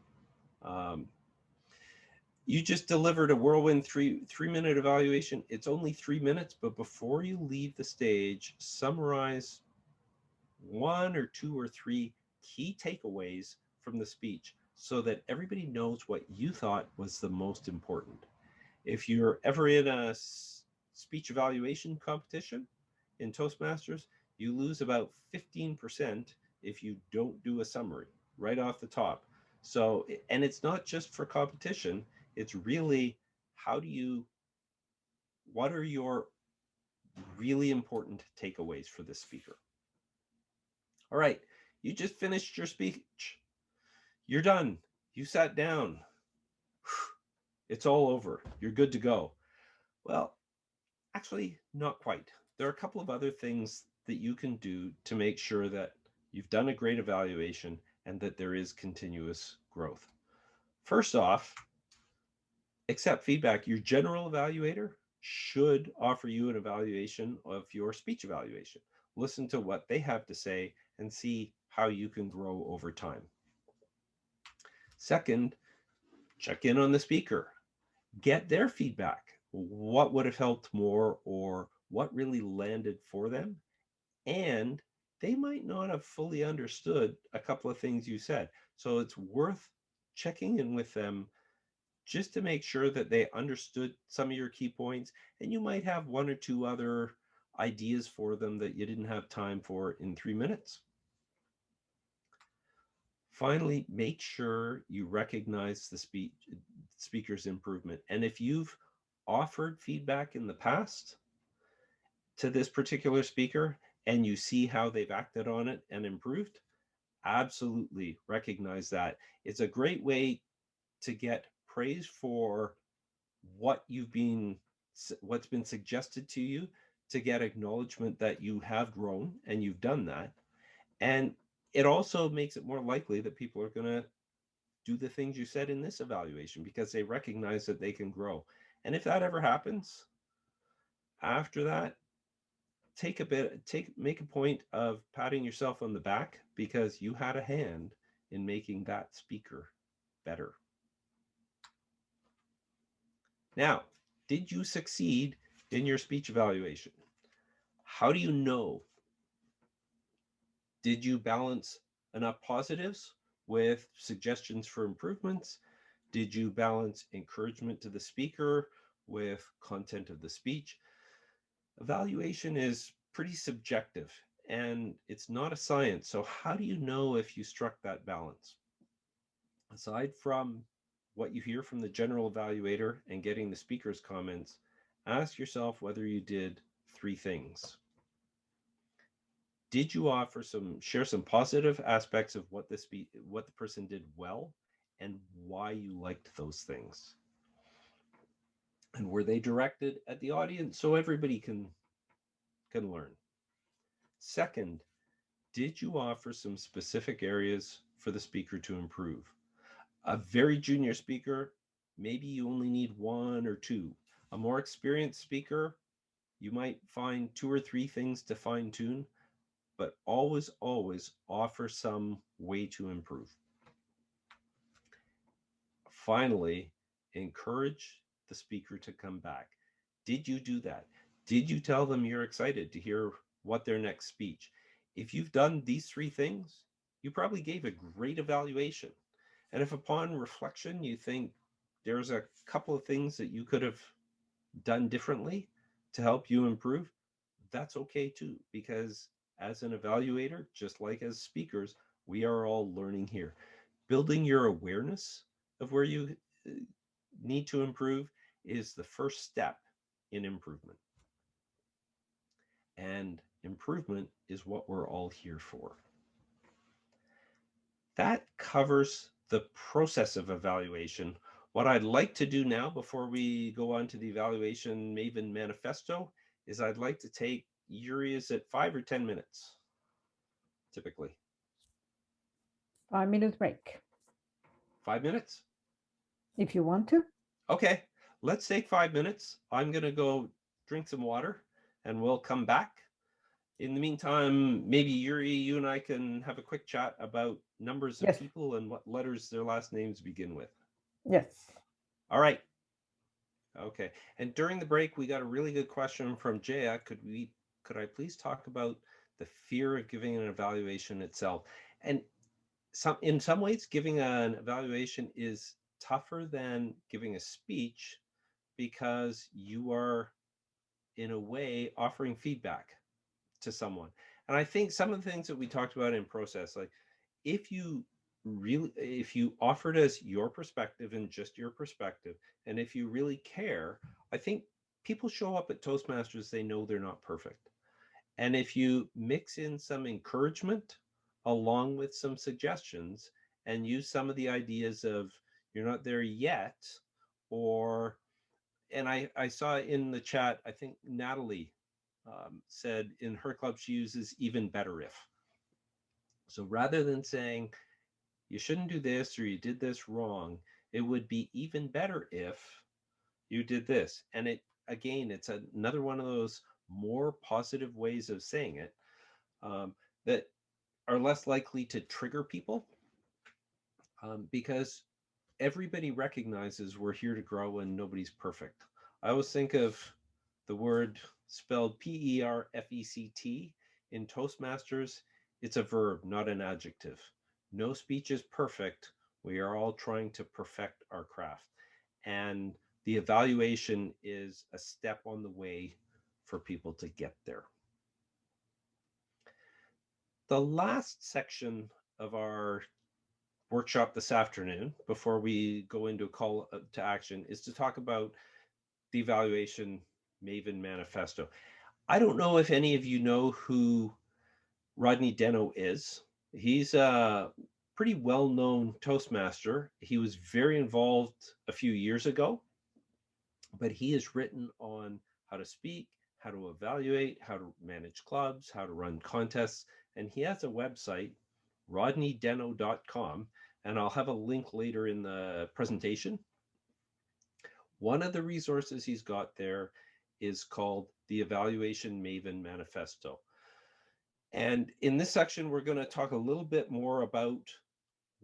Speaker 2: You just delivered a whirlwind three-minute evaluation. It's only 3 minutes, but before you leave the stage, summarize 1 or 2 or 3 key takeaways from the speech so that everybody knows what you thought was the most important. If you're ever in a speech evaluation competition in Toastmasters, you lose about 15% if you don't do a summary right off the top. So, and it's not just for competition, it's really what are your really important takeaways for this speaker? All right, you just finished your speech. You're done. You sat down. It's all over. You're good to go. Well, actually, not quite. There are a couple of other things that you can do to make sure that you've done a great evaluation and that there is continuous growth. First off, accept feedback. Your general evaluator should offer you an evaluation of your speech evaluation. Listen to what they have to say and see how you can grow over time. Second, check in on the speaker. Get their feedback. What would have helped more, or what really landed for them? And they might not have fully understood a couple of things you said. So it's worth checking in with them just to make sure that they understood some of your key points. And you might have 1 or 2 other ideas for them that you didn't have time for in 3 minutes. Finally, make sure you recognize the speaker's improvement. And if you've offered feedback in the past to this particular speaker and you see how they've acted on it and improved, absolutely recognize that. It's a great way to get praise for what's been suggested to you, to get acknowledgement that you have grown and you've done that. And it also makes it more likely that people are going to do the things you said in this evaluation because they recognize that they can grow. And if that ever happens, after that, make a point of patting yourself on the back because you had a hand in making that speaker better. Now, did you succeed in your speech evaluation? How do you know? Did you balance enough positives with suggestions for improvements? Did you balance encouragement to the speaker with content of the speech? Evaluation is pretty subjective and it's not a science. So how do you know if you struck that balance? Aside from what you hear from the general evaluator and getting the speaker's comments, ask yourself whether you did 3 things. Did you share some positive aspects of what the person did well and why you liked those things? And were they directed at the audience so everybody can learn? Second, did you offer some specific areas for the speaker to improve? A very junior speaker, maybe you only need 1 or 2. A more experienced speaker, you might find 2 or 3 things to fine tune, but always, always offer some way to improve. Finally, encourage the speaker to come back. Did you do that? Did you tell them you're excited to hear what their next speech? If you've done these three things, you probably gave a great evaluation. And if upon reflection you think there's a couple of things that you could have done differently to help you improve, that's okay too, because as an evaluator, just like as speakers, we are all learning here. Building your awareness of where you need to improve is the first step in improvement. And improvement is what we're all here for. That covers the process of evaluation. What I'd like to do now, before we go on to the Evaluation Maven Manifesto, is I'd like to take Yuri's at 5 or 10 minutes, typically.
Speaker 1: 5 minute break.
Speaker 2: 5 minutes?
Speaker 1: If you want to.
Speaker 2: Okay, let's take 5 minutes. I'm going to go drink some water and we'll come back. In the meantime, maybe Yuri, you and I can have a quick chat about numbers of people and what letters their last names begin with.
Speaker 1: Yes.
Speaker 2: All right. Okay. And during the break, we got a really good question from Jaya. Could I please talk about the fear of giving an evaluation itself? And in some ways, giving an evaluation is tougher than giving a speech because you are, in a way, offering feedback to someone. And I think some of the things that we talked about in process, like if you offered us your perspective and just your perspective, and if you really care, I think people show up at Toastmasters, they know they're not perfect. And if you mix in some encouragement along with some suggestions and use some of the ideas of you're not there yet, and I saw in the chat, I think Natalie said in her club she uses even better if. So rather than saying you shouldn't do this or you did this wrong, it would be even better if you did this. And it's another one of those more positive ways of saying it that are less likely to trigger people because everybody recognizes we're here to grow and nobody's perfect. I always think of the word spelled PERFECT in Toastmasters. It's a verb, not an adjective. No speech is perfect. We are all trying to perfect our craft. And the evaluation is a step on the way for people to get there. The last section of our workshop this afternoon, before we go into a call to action, is to talk about the Evaluation Maven Manifesto. I don't know if any of you know who Rodney Denno is. He's a pretty well-known Toastmaster. He was very involved a few years ago, but he has written on how to speak, how to evaluate, how to manage clubs, how to run contests, and he has a website, rodneydenno.com, and I'll have a link later in the presentation. One of the resources he's got there is called the Evaluation Maven Manifesto. And in this section, we're going to talk a little bit more about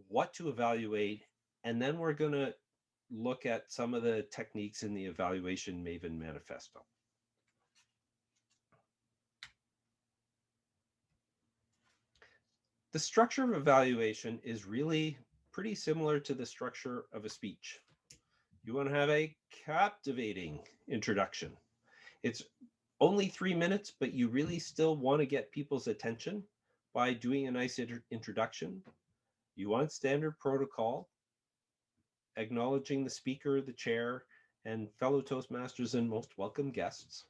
Speaker 2: what to evaluate, and then we're going to look at some of the techniques in the Evaluation Maven Manifesto. The structure of evaluation is really pretty similar to the structure of a speech. You want to have a captivating introduction. It's only 3 minutes, but you really still want to get people's attention by doing a nice introduction. You want standard protocol, acknowledging the speaker, the chair, and fellow Toastmasters and most welcome guests.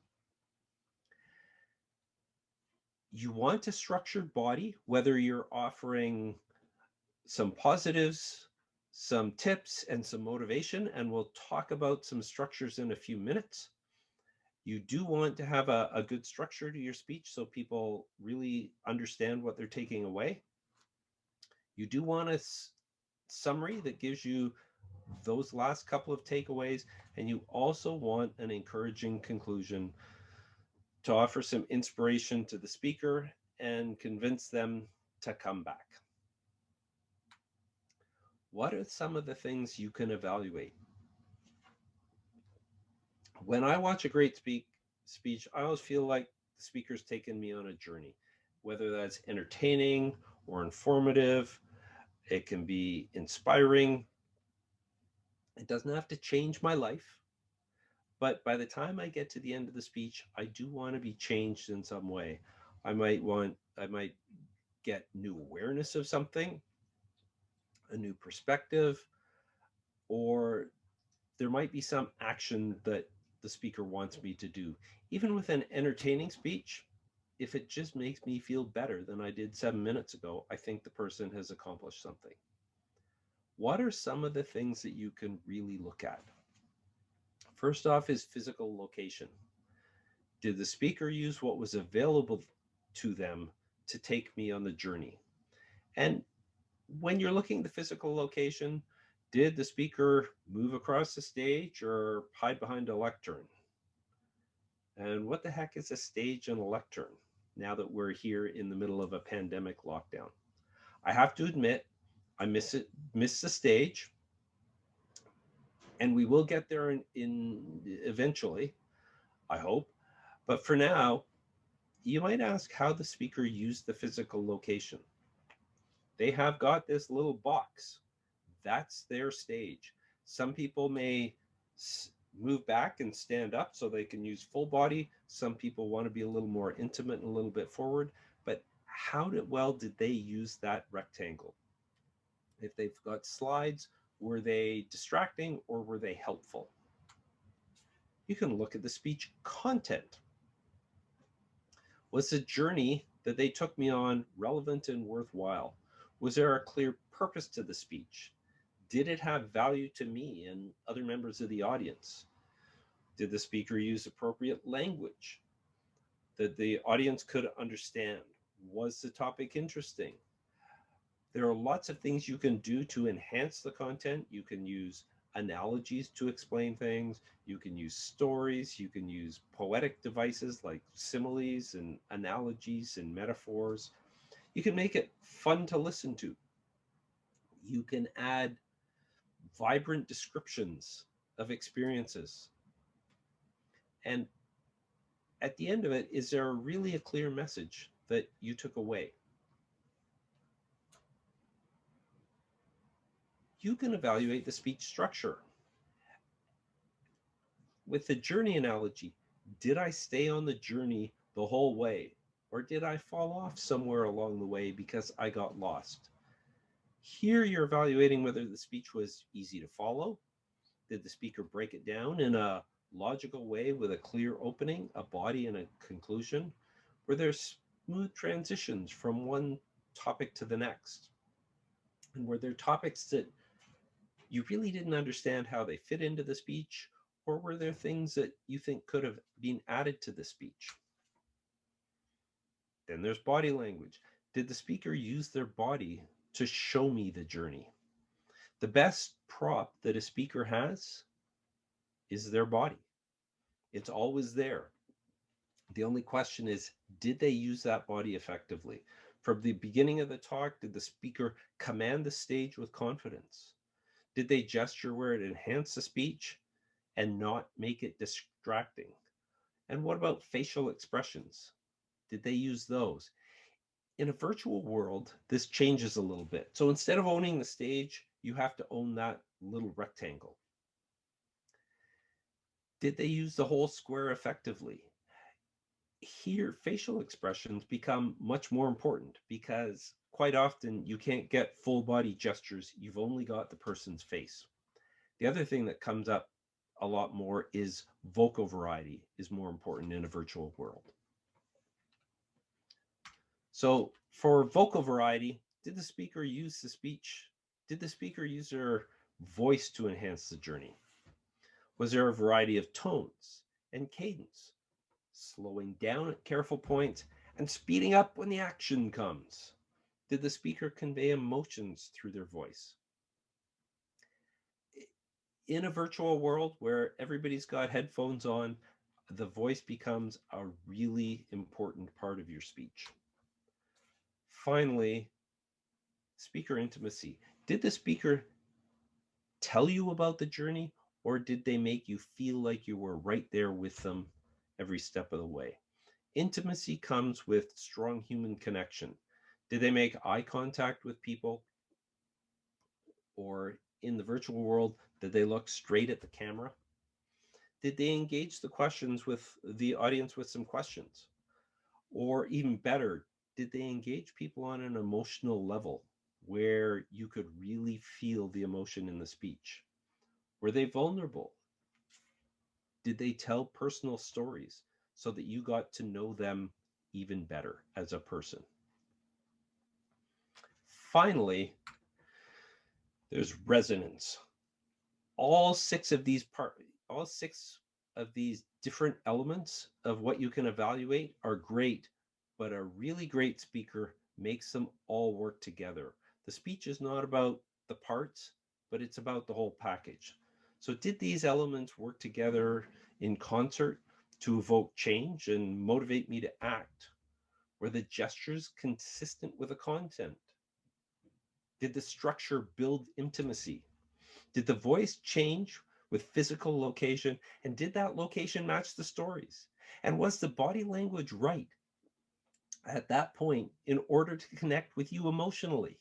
Speaker 2: You want a structured body, whether you're offering some positives, some tips, and some motivation, and we'll talk about some structures in a few minutes. You do want to have a good structure to your speech so people really understand what they're taking away. You do want a summary that gives you those last couple of takeaways, and you also want an encouraging conclusion to offer some inspiration to the speaker and convince them to come back. What are some of the things you can evaluate? When I watch a great speech, I always feel like the speaker's taken me on a journey, whether that's entertaining or informative. It can be inspiring. It doesn't have to change my life, but by the time I get to the end of the speech, I do want to be changed in some way. I might get new awareness of something, a new perspective, or there might be some action that the speaker wants me to do. Even with an entertaining speech, if it just makes me feel better than I did 7 minutes ago, I think the person has accomplished something. What are some of the things that you can really look at? First off is physical location. Did the speaker use what was available to them to take me on the journey? And when you're looking at the physical location, did the speaker move across the stage or hide behind a lectern? And what the heck is a stage and a lectern now that we're here in the middle of a pandemic lockdown? I have to admit, I miss the stage, and we will get there in eventually, I hope. But for now, you might ask how the speaker used the physical location. They have got this little box. That's their stage. Some people may move back and stand up so they can use full body. Some people want to be a little more intimate and a little bit forward. But how well did they use that rectangle? If they've got slides, were they distracting or were they helpful? You can look at the speech content. Was the journey that they took me on relevant and worthwhile? Was there a clear purpose to the speech? Did it have value to me and other members of the audience? Did the speaker use appropriate language that the audience could understand? Was the topic interesting? There are lots of things you can do to enhance the content. You can use analogies to explain things. You can use stories. You can use poetic devices like similes and analogies and metaphors. You can make it fun to listen to. You can add vibrant descriptions of experiences. And at the end of it, is there really a clear message that you took away? You can evaluate the speech structure. With the journey analogy, did I stay on the journey the whole way? Or did I fall off somewhere along the way because I got lost? Here you're evaluating whether the speech was easy to follow. Did the speaker break it down in a logical way with a clear opening, a body, and a conclusion? Were there smooth transitions from one topic to the next? And were there topics that you really didn't understand how they fit into the speech? Or were there things that you think could have been added to the speech? Then there's body language. Did the speaker use their body to show me the journey? The best prop that a speaker has is their body. It's always there. The only question is, did they use that body effectively? From the beginning of the talk, did the speaker command the stage with confidence? Did they gesture where it enhanced the speech and not make it distracting? And what about facial expressions? Did they use those? In a virtual world, this changes a little bit. So instead of owning the stage, you have to own that little rectangle. Did they use the whole square effectively? Here, facial expressions become much more important because quite often you can't get full body gestures. You've only got the person's face. The other thing that comes up a lot more is vocal variety is more important in a virtual world. So for vocal variety, did the speaker use the speech? Did the speaker use their voice to enhance the journey? Was there a variety of tones and cadence, slowing down at careful points and speeding up when the action comes? Did the speaker convey emotions through their voice? In a virtual world where everybody's got headphones on, the voice becomes a really important part of your speech. Finally, speaker intimacy. Did the speaker tell you about the journey, or did they make you feel like you were right there with them every step of the way? Intimacy comes with strong human connection. Did they make eye contact with people? Or in the virtual world, did they look straight at the camera? Did they engage the questions with the audience with some questions? Or even better, did they engage people on an emotional level where you could really feel the emotion in the speech? Were they vulnerable? Did they tell personal stories so that you got to know them even better as a person? Finally, there's resonance. All six of these different elements of what you can evaluate are great, but a really great speaker makes them all work together. The speech is not about the parts, but it's about the whole package. So did these elements work together in concert to evoke change and motivate me to act? Were the gestures consistent with the content? Did the structure build intimacy? Did the voice change with physical location? And did that location match the stories? And was the body language right at that point in order to connect with you emotionally?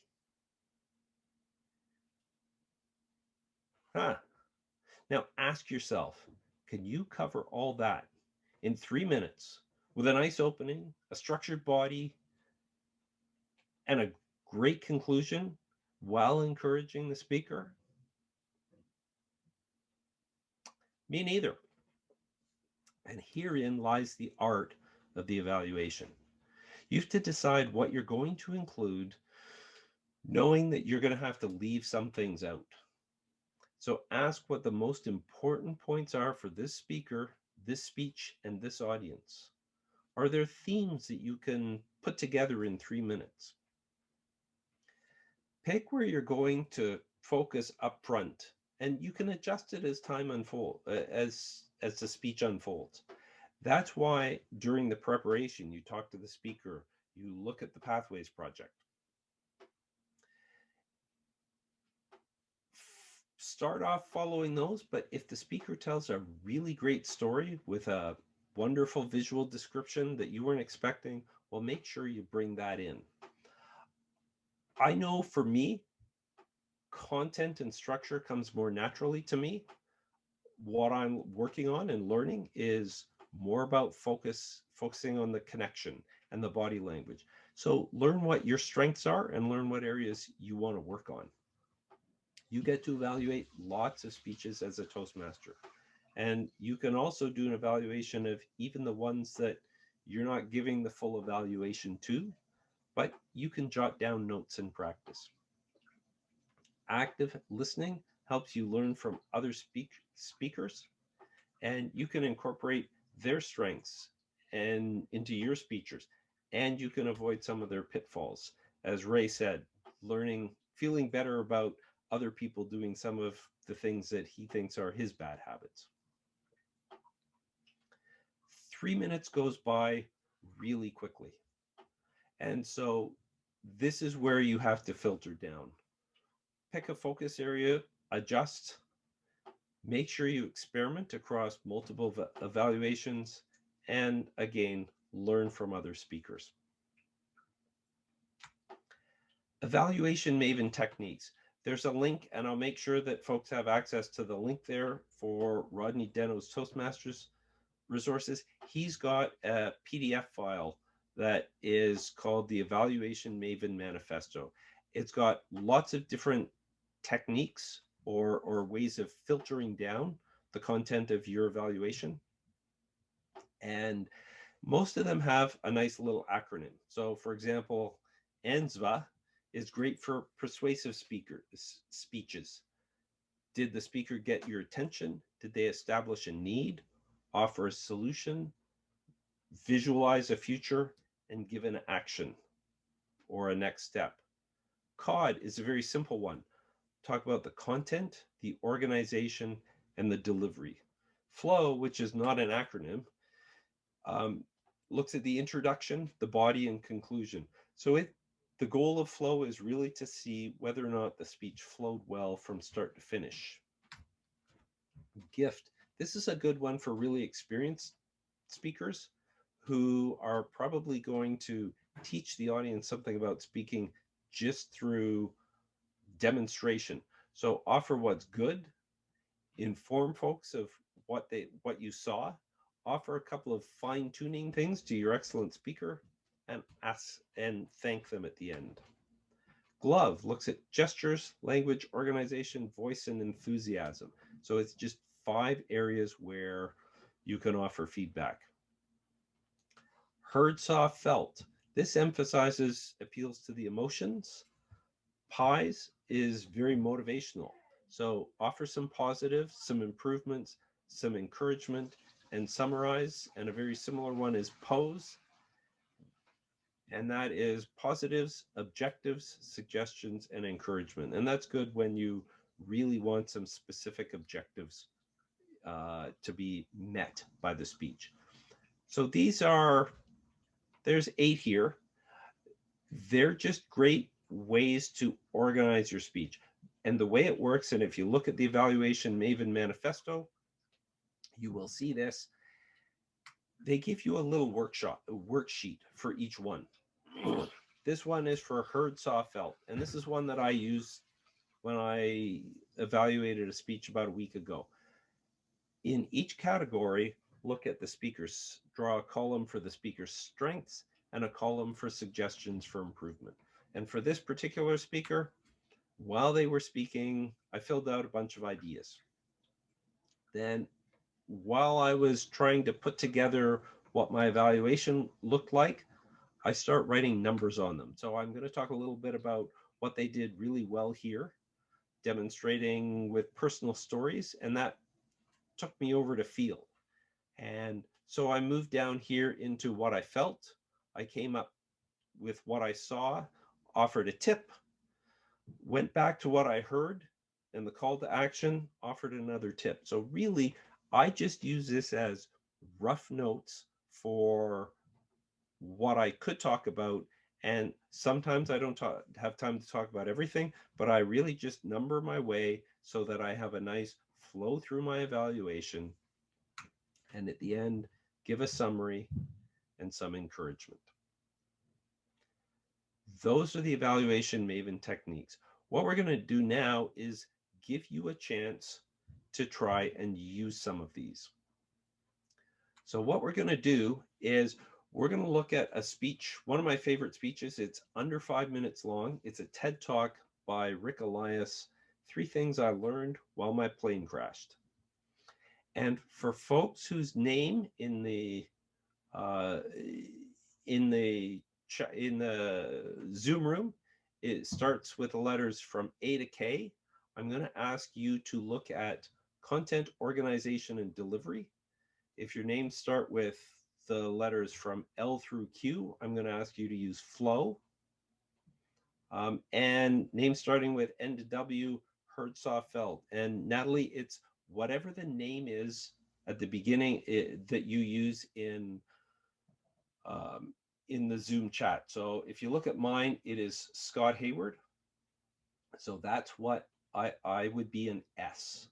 Speaker 2: Huh. Now ask yourself, can you cover all that in 3 minutes with a nice opening, a structured body, and a great conclusion while encouraging the speaker? Me neither. And herein lies the art of the evaluation. You have to decide what you're going to include, knowing that you're going to have to leave some things out. So ask what the most important points are for this speaker, this speech, and this audience. Are there themes that you can put together in 3 minutes? Pick where you're going to focus up front, and you can adjust it as time unfolds, as the speech unfolds. That's why during the preparation, you talk to the speaker, you look at the Pathways Project. Start off following those, but if the speaker tells a really great story with a wonderful visual description that you weren't expecting, well, make sure you bring that in. I know for me, content and structure comes more naturally to me. What I'm working on and learning is more about focusing on the connection and the body language. So learn what your strengths are and learn what areas you want to work on. You get to evaluate lots of speeches as a Toastmaster. And you can also do an evaluation of even the ones that you're not giving the full evaluation to, but you can jot down notes in practice. Active listening helps you learn from other speakers, and you can incorporate their strengths and into your speeches, and you can avoid some of their pitfalls. As Ray said, feeling better about other people doing some of the things that he thinks are his bad habits. 3 minutes goes by really quickly. And so this is where you have to filter down. Pick a focus area, adjust, make sure you experiment across multiple evaluations, and again, learn from other speakers. Evaluation Maven techniques. There's a link, and I'll make sure that folks have access to the link there for Rodney Denno's Toastmasters resources. He's got a PDF file that is called the Evaluation Maven Manifesto. It's got lots of different techniques or ways of filtering down the content of your evaluation. And most of them have a nice little acronym. So for example, ANSVA is great for persuasive speeches. Did the speaker get your attention? Did they establish a need, offer a solution, visualize a future, and give an action or a next step? COD is a very simple one. Talk about the content, the organization, and the delivery. FLOW, which is not an acronym, looks at the introduction, the body, and conclusion. So it The goal of flow is really to see whether or not the speech flowed well from start to finish. Gift. This is a good one for really experienced speakers who are probably going to teach the audience something about speaking just through demonstration. So offer what's good, inform folks of what you saw, offer a couple of fine-tuning things to your excellent speaker, and ask and thank them at the end. Glove looks at gestures, language, organization, voice, and enthusiasm. So it's just 5 areas where you can offer feedback. Heard, saw, felt. This emphasizes appeals to the emotions. Pies is very motivational. So offer some positives, some improvements, some encouragement, and summarize. And a very similar one is pose. And that is positives, objectives, suggestions, and encouragement. And that's good when you really want some specific objectives to be met by the speech. So there's 8 here. They're just great ways to organize your speech. And the way it works, and if you look at the Evaluation Maven Manifesto, you will see this. They give you a little worksheet for each one. This one is for heard, saw, felt. And this is one that I used when I evaluated a speech about a week ago. In each category, look at the speakers, draw a column for the speaker's strengths and a column for suggestions for improvement. And for this particular speaker, while they were speaking, I filled out a bunch of ideas. Then while I was trying to put together what my evaluation looked like, I start writing numbers on them. So I'm going to talk a little bit about what they did really well here, demonstrating with personal stories, and that took me over to feel. And so I moved down here into what I felt. I came up with what I saw, offered a tip, went back to what I heard, and the call to action, offered another tip. So really, I just use this as rough notes for what I could talk about. And sometimes I don't have time to talk about everything, but I really just number my way so that I have a nice flow through my evaluation. And at the end, give a summary and some encouragement. Those are the Evaluation Maven techniques. What we're going to do now is give you a chance to try and use some of these. So what we're going to do is we're going to look at a speech, one of my favorite speeches. It's under 5 minutes long. It's a TED Talk by Rick Elias, 3 Things I Learned While My Plane Crashed. And for folks whose name in the Zoom room, it starts with the letters from A to K, I'm going to ask you to look at content, organization, and delivery. If your names start with the letters from L through Q, I'm going to ask you to use flow. And names starting with N to W, heard, saw, felt. And Natalie, it's whatever the name is at the beginning that you use in the Zoom chat. So if you look at mine, it is Scott Hayward. So that's what I would be an S.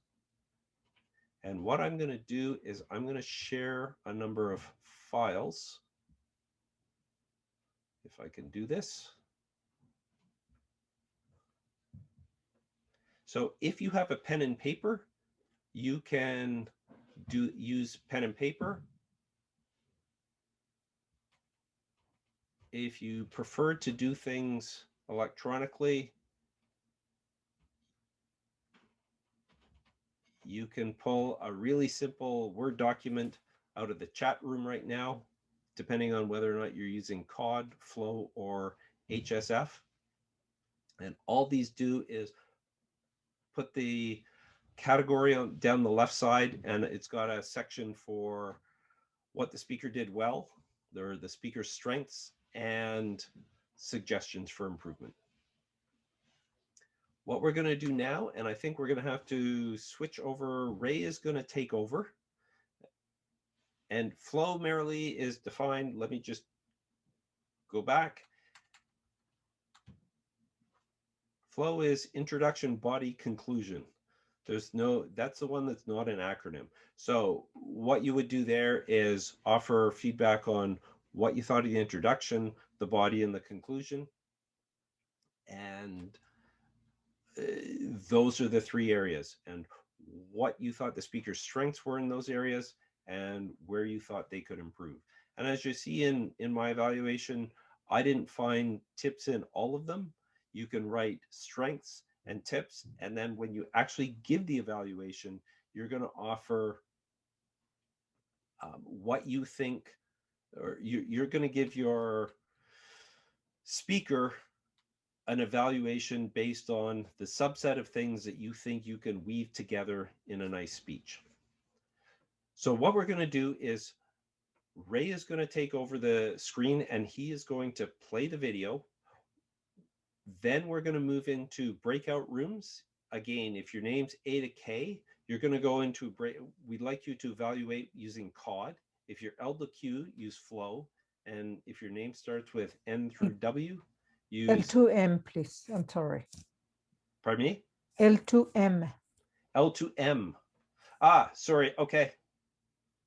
Speaker 2: And what I'm going to do is I'm going to share a number of files. If I can do this. So if you have a pen and paper, you can use pen and paper. If you prefer to do things electronically, you can pull a really simple Word document out of the chat room right now, depending on whether or not you're using COD, Flow, or HSF. And all these do is put the category down the left side, and it's got a section for what the speaker did well, the speaker's strengths, and suggestions for improvement. What we're going to do now, and I think we're going to have to switch over, Ray is going to take over. And flow merrily is defined. Let me just go back. Flow is introduction, body, conclusion. That's the one that's not an acronym. So what you would do there is offer feedback on what you thought of the introduction, the body, and the conclusion. And those are the three areas, and what you thought the speaker's strengths were in those areas and where you thought they could improve. And as you see in my evaluation, I didn't find tips in all of them. You can write strengths and tips, and then when you actually give the evaluation, you're going to offer what you think, or you're going to give your speaker an evaluation based on the subset of things that you think you can weave together in a nice speech. So what we're going to do is Ray is going to take over the screen and he is going to play the video. Then we're going to move into breakout rooms. Again, if your name's A to K, you're going to go into we'd like you to evaluate using COD. If you're L to Q, use flow. And if your name starts with N through W, use
Speaker 1: L2M, please. I'm sorry.
Speaker 2: Pardon me?
Speaker 1: L2M.
Speaker 2: L2M. Sorry. Okay.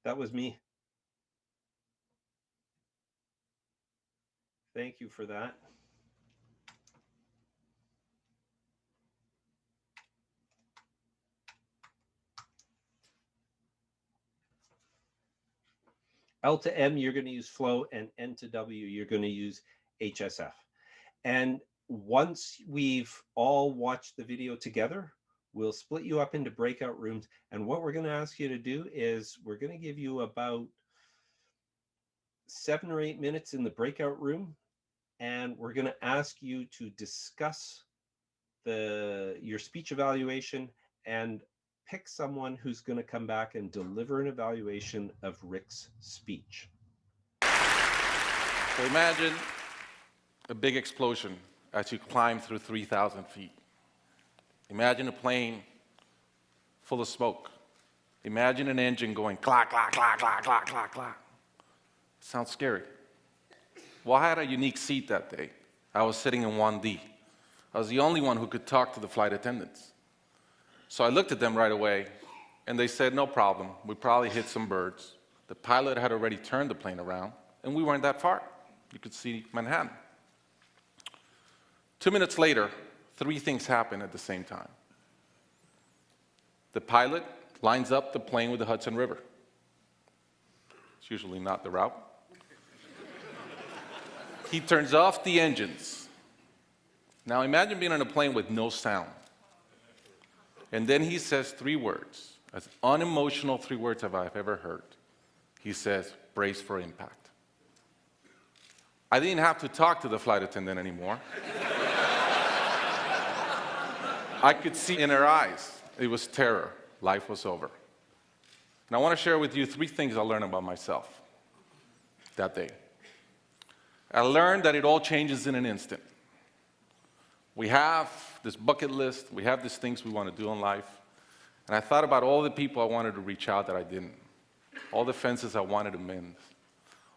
Speaker 2: That was me. Thank you for that. L to M, you're going to use flow, and N to W, you're going to use HSF. And once we've all watched the video together, we'll split you up into breakout rooms. And what we're going to ask you to do is we're going to give you about 7 or 8 minutes in the breakout room. And we're going to ask you to discuss your speech evaluation and pick someone who's going to come back and deliver an evaluation of Rick's speech.
Speaker 3: So imagine a big explosion as you climb through 3,000 feet. Imagine a plane full of smoke. Imagine an engine going clack, clack, clack, clack, clack, clack, clack. Sounds scary. Well, I had a unique seat that day. I was sitting in 1D. I was the only one who could talk to the flight attendants. So I looked at them right away, and they said, no problem. We probably hit some birds. The pilot had already turned the plane around, and we weren't that far. You could see Manhattan. 2 minutes later, 3 things happen at the same time. The pilot lines up the plane with the Hudson River. It's usually not the route. He turns off the engines. Now imagine being on a plane with no sound. And then he says 3 words, as unemotional 3 words as I've ever heard. He says, brace for impact. I didn't have to talk to the flight attendant anymore. I could see in her eyes, it was terror. Life was over. And I want to share with you 3 things I learned about myself that day. I learned that it all changes in an instant. We have this bucket list, we have these things we want to do in life, and I thought about all the people I wanted to reach out that I didn't, all the fences I wanted to mend,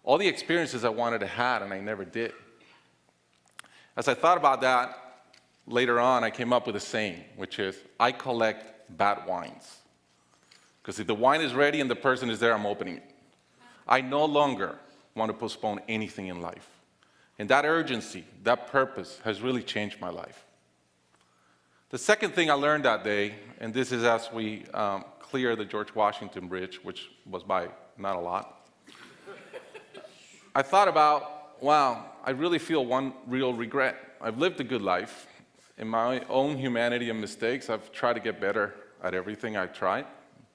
Speaker 3: all the experiences I wanted to have and I never did. As I thought about that, later on I came up with a saying, which is, I collect bad wines. Because if the wine is ready and the person is there, I'm opening it. I no longer want to postpone anything in life. And that urgency, that purpose, has really changed my life. The second thing I learned that day, and this is as we clear the George Washington Bridge, which was by not a lot, I thought about, wow, I really feel one real regret. I've lived a good life. In my own humanity and mistakes, I've tried to get better at everything I tried.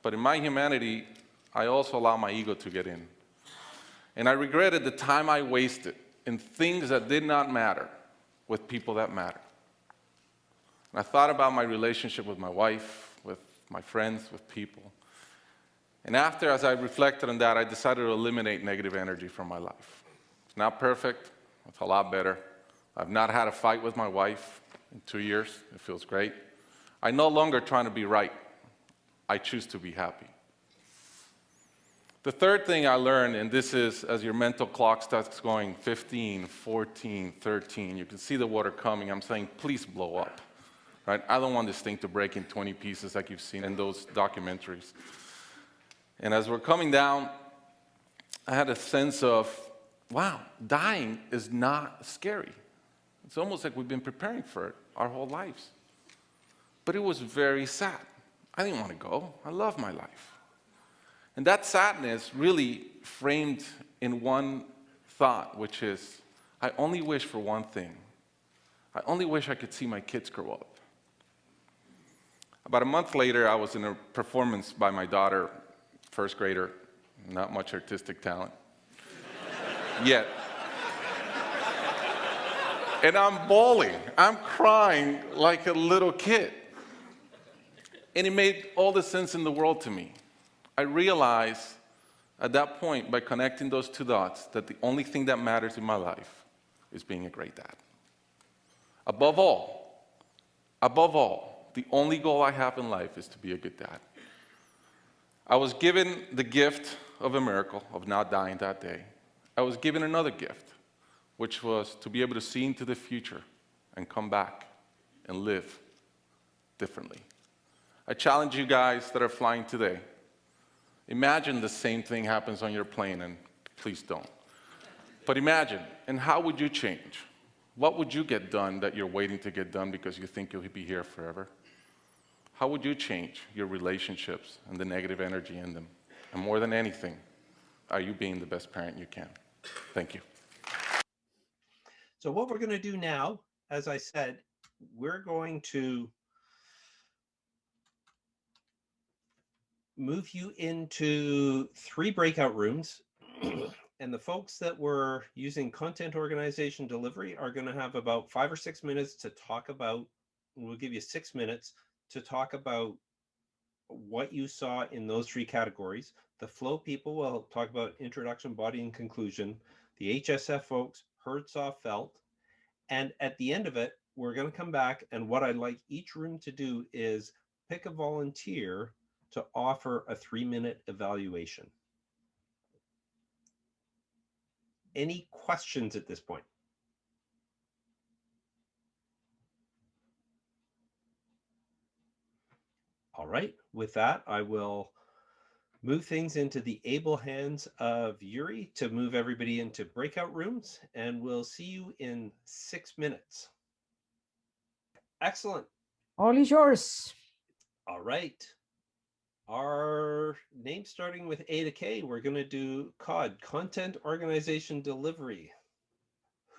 Speaker 3: But in my humanity, I also allow my ego to get in. And I regretted the time I wasted in things that did not matter with people that matter. And I thought about my relationship with my wife, with my friends, with people. And after, as I reflected on that, I decided to eliminate negative energy from my life. It's not perfect. It's a lot better. I've not had a fight with my wife in 2 years. It feels great. I'm no longer trying to be right. I choose to be happy. The third thing I learned, and this is as your mental clock starts going 15, 14, 13, you can see the water coming. I'm saying, please blow up. right? I don't want this thing to break in 20 pieces like you've seen in those documentaries. And as we're coming down, I had a sense of, wow, dying is not scary. It's almost like we've been preparing for it our whole lives. But it was very sad. I didn't want to go. I love my life. And that sadness really framed in one thought, which is, I only wish for one thing. I only wish I could see my kids grow up. About a month later, I was in a performance by my daughter, first grader, not much artistic talent, yet. And I'm bawling, I'm crying like a little kid. And it made all the sense in the world to me. I realized at that point, by connecting those two dots, that the only thing that matters in my life is being a great dad. Above all, the only goal I have in life is to be a good dad. I was given the gift of a miracle of not dying that day. I was given another gift, which was to be able to see into the future and come back and live differently. I challenge you guys that are flying today. Imagine the same thing happens on your plane, and please don't. But imagine, and how would you change? What would you get done that you're waiting to get done because you think you'll be here forever? How would you change your relationships and the negative energy in them? And more than anything, are you being the best parent you can? Thank you.
Speaker 2: So what we're going to do now, as I said, we're going to move you into 3 breakout rooms. And the folks that were using content organization delivery are going to have about 5 or 6 minutes to talk about, we'll give you 6 minutes to talk about what you saw in those 3 categories. The flow people will talk about introduction, body, and conclusion. The HSF folks, heard, saw, felt. And at the end of it, we're going to come back, and what I'd like each room to do is pick a volunteer to offer a 3-minute evaluation. Any questions at this point? All right, with that, I will move things into the able hands of Yuri to move everybody into breakout rooms, and we'll see you in 6 minutes. Excellent.
Speaker 1: All is yours.
Speaker 2: All right. Our name starting with A to K, we're going to do COD, Content Organization Delivery.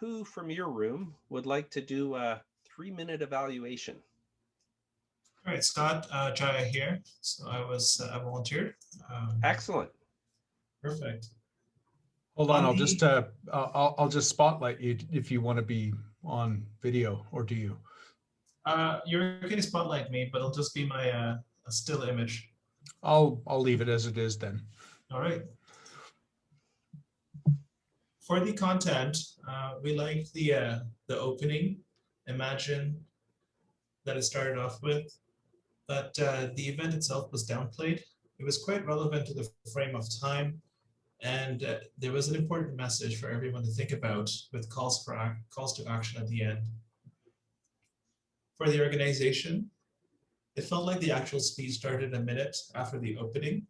Speaker 2: Who from your room would like to do a 3-minute evaluation?
Speaker 4: All right, Scott, Jaya here. So I volunteered.
Speaker 2: Excellent.
Speaker 4: Perfect.
Speaker 5: Hold on, I'll just spotlight you if you want to be on video, or do you?
Speaker 4: You're going to spotlight me, but it'll just be my a still image.
Speaker 5: I'll leave it as it is then.
Speaker 4: All right. For the content, we like the opening. Imagine that it started off with, but the event itself was downplayed. It was quite relevant to the frame of time, and there was an important message for everyone to think about with calls to action at the end. For the organization, it felt like the actual speech started a minute after the opening.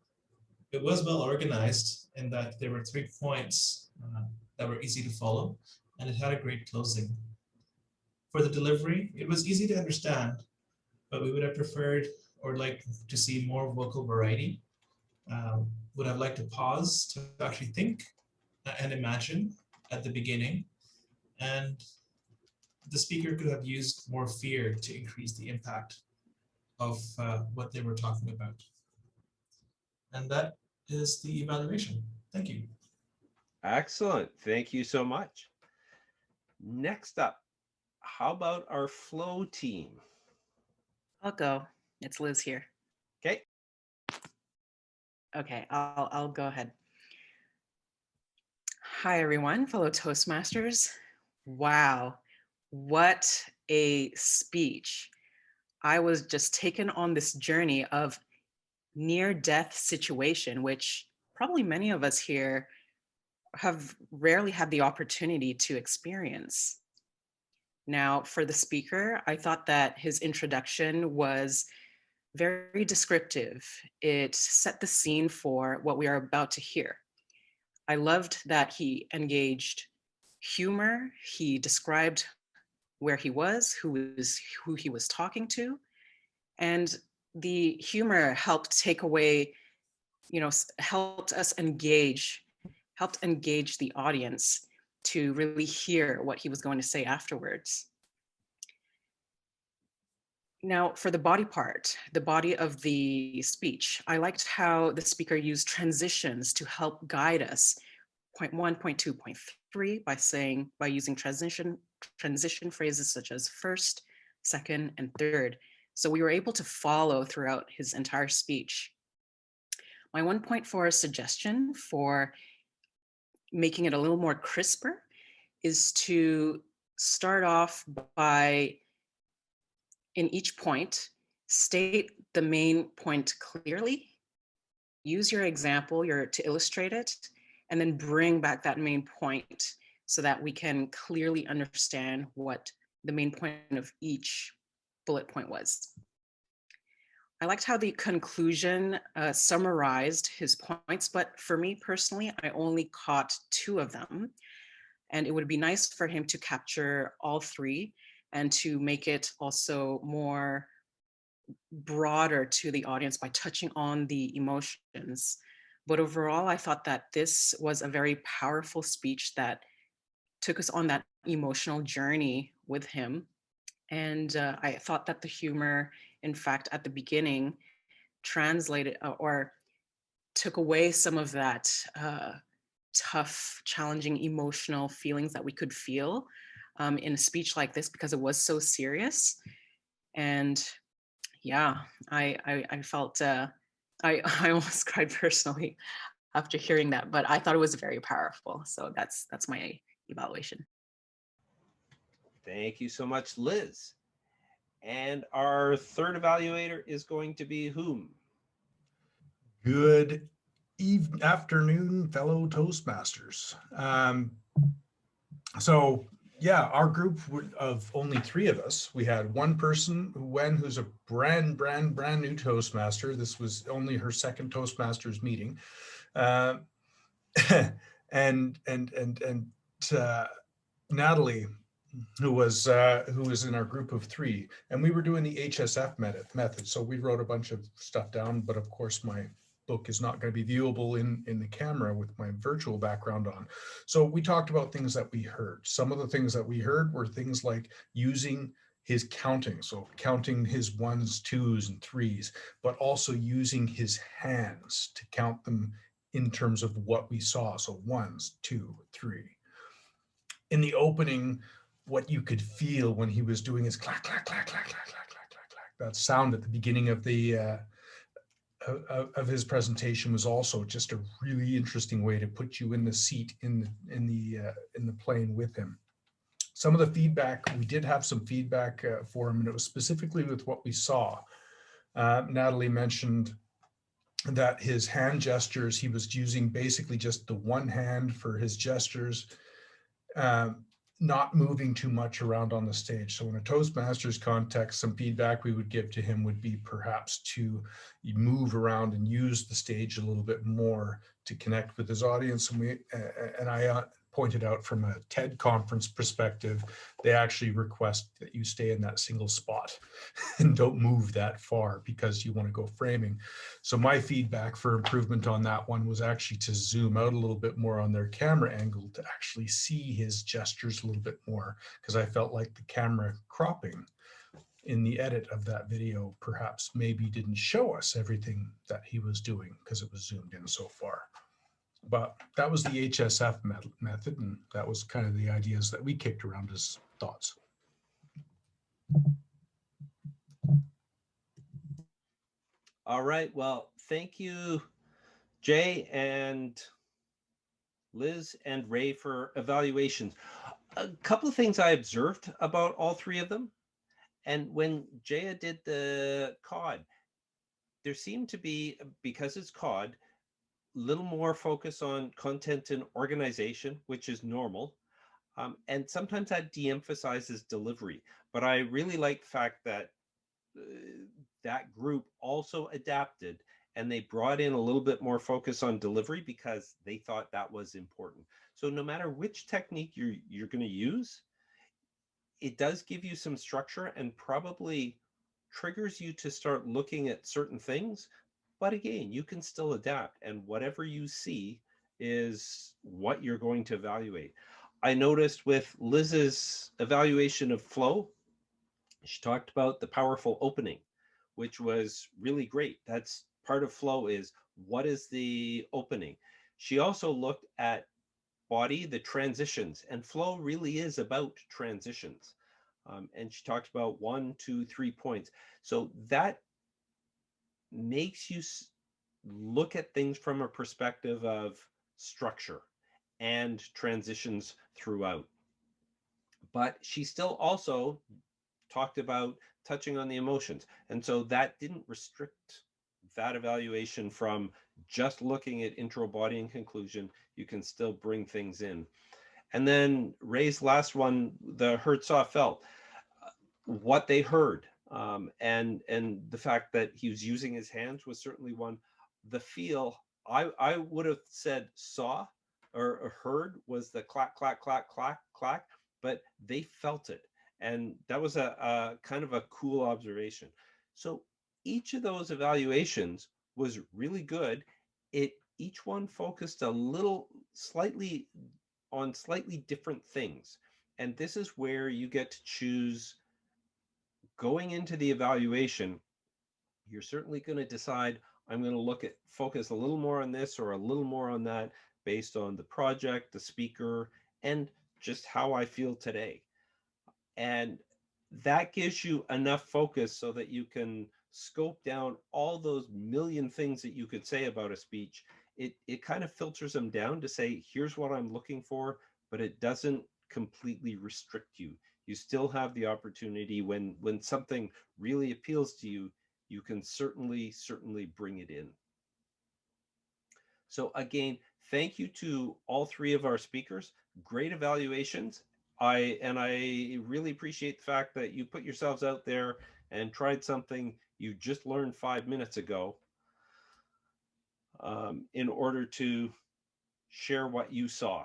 Speaker 4: It was well organized in that there were 3 points that were easy to follow, and it had a great closing. For the delivery, it was easy to understand, but we would have preferred or like to see more vocal variety. Would have liked to pause to actually think and imagine at the beginning, and the speaker could have used more fear to increase the impact of what they were talking about. And that is the evaluation. Thank you.
Speaker 2: Excellent. Thank you so much. Next up, how about our flow team?
Speaker 6: I'll go. It's Liz here.
Speaker 2: Okay.
Speaker 6: Okay, I'll go ahead. Hi, everyone, fellow Toastmasters. Wow, what a speech. I was just taken on this journey of near-death situation, which probably many of us here have rarely had the opportunity to experience. Now, for the speaker, I thought that his introduction was very descriptive. It set the scene for what we are about to hear. I loved that he engaged humor. He described where he was, who he was talking to, and the humor helped take away, helped engage the audience to really hear what he was going to say afterwards. Now, for the body part, the body of the speech, I liked how the speaker used transitions to help guide us. Point 1, point 2, point 3, by using transition phrases such as first, second, and third. So we were able to follow throughout his entire speech. My 1.4 suggestion for making it a little more crisper is to start off by, in each point, state the main point clearly, use your example to illustrate it, and then bring back that main point so that we can clearly understand what the main point of each bullet point was. I liked how the conclusion summarized his points, but for me personally, I only caught 2 of them. And it would be nice for him to capture all 3 and to make it also more broader to the audience by touching on the emotions. But overall, I thought that this was a very powerful speech that took us on that emotional journey with him. And I thought that the humor, in fact, at the beginning, translated or took away some of that tough, challenging, emotional feelings that we could feel in a speech like this, because it was so serious. And yeah, I felt, I almost cried personally after hearing that, but I thought it was very powerful. So that's my evaluation.
Speaker 2: Thank you so much, Liz. And our third evaluator is going to be whom?
Speaker 5: Good afternoon, fellow Toastmasters. So yeah, our group of only 3 of us. We had one person, Wen, who's a brand new Toastmaster. This was only her second Toastmasters meeting, and Natalie, who was in our group of 3, and we were doing the HSF method. So we wrote a bunch of stuff down, but of course my book is not going to be viewable in the camera with my virtual background on. So we talked about things that we heard. Some of the things that we heard were things like using his counting, so counting his 1s, 2s, and 3s, but also using his hands to count them in terms of what we saw. So 1s, 2, 3. In the opening, what you could feel when he was doing his clack, clack, clack, clack, clack, clack, clack, clack, clack. That sound at the beginning of the of his presentation was also just a really interesting way to put you in the seat in the plane with him. Some of the feedback, we did have some feedback for him, and it was specifically with what we saw. Natalie mentioned that his hand gestures, he was using basically just the one hand for his gestures, not moving too much around on the stage. So in a Toastmasters context, some feedback we would give to him would be perhaps to move around and use the stage a little bit more to connect with his audience. And I pointed out from a TED conference perspective, they actually request that you stay in that single spot and don't move that far because you want to go framing. So my feedback for improvement on that one was actually to zoom out a little bit more on their camera angle to actually see his gestures a little bit more, because I felt like the camera cropping in the edit of that video perhaps maybe didn't show us everything that he was doing because it was zoomed in so far. But that was the HSF method, and that was kind of the ideas that we kicked around as thoughts.
Speaker 2: All right, well, thank you, Jay and Liz and Ray, for evaluations. A couple of things I observed about all 3 of them. And when Jaya did the COD, there seemed to be, because it's COD, a little more focus on content and organization, which is normal. And sometimes that de-emphasizes delivery. But I really like the fact that that group also adapted and they brought in a little bit more focus on delivery because they thought that was important. So no matter which technique you're going to use, it does give you some structure and probably triggers you to start looking at certain things. But again, you can still adapt, and whatever you see is what you're going to evaluate. I noticed with Liz's evaluation of flow, she talked about the powerful opening, which was really great. That's part of flow, is what is the opening. She also looked at body, the transitions, and flow really is about transitions. And she talked about 1, 2, 3 points. So that makes you look at things from a perspective of structure and transitions throughout. But she still also talked about touching on the emotions. And so that didn't restrict that evaluation from just looking at intro, body, and conclusion. You can still bring things in. And then Ray's last one, the heard, saw, felt, what they heard, and the fact that he was using his hands was certainly one. The feel, I would have said saw or heard was the clack, clack, clack, clack, clack, but they felt it. And that was a kind of a cool observation. So each of those evaluations was really good. Each one focused a little slightly on slightly different things. And this is where you get to choose going into the evaluation. You're certainly going to decide, I'm going to focus a little more on this or a little more on that based on the project, the speaker, and just how I feel today. And that gives you enough focus so that you can scope down all those million things that you could say about a speech. It kind of filters them down to say, here's what I'm looking for, but it doesn't completely restrict you. You still have the opportunity when something really appeals to you, you can certainly bring it in. So again, thank you to all three of our speakers. Great evaluations. I really appreciate the fact that you put yourselves out there and tried something you just learned 5 minutes ago, in order to share what you saw.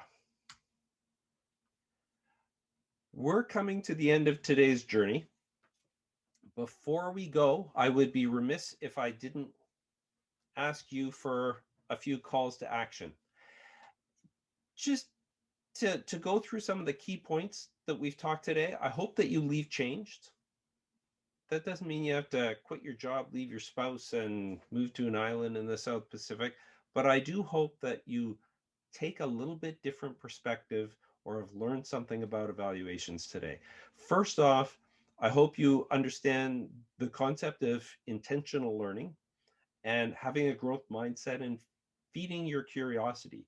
Speaker 2: We're coming to the end of today's journey. Before we go, I would be remiss if I didn't ask you for a few calls to action. Just to go through some of the key points that we've talked today, I hope that you leave changed. That doesn't mean you have to quit your job, leave your spouse, and move to an island in the South Pacific. But I do hope that you take a little bit different perspective or have learned something about evaluations today. First off, I hope you understand the concept of intentional learning and having a growth mindset and feeding your curiosity.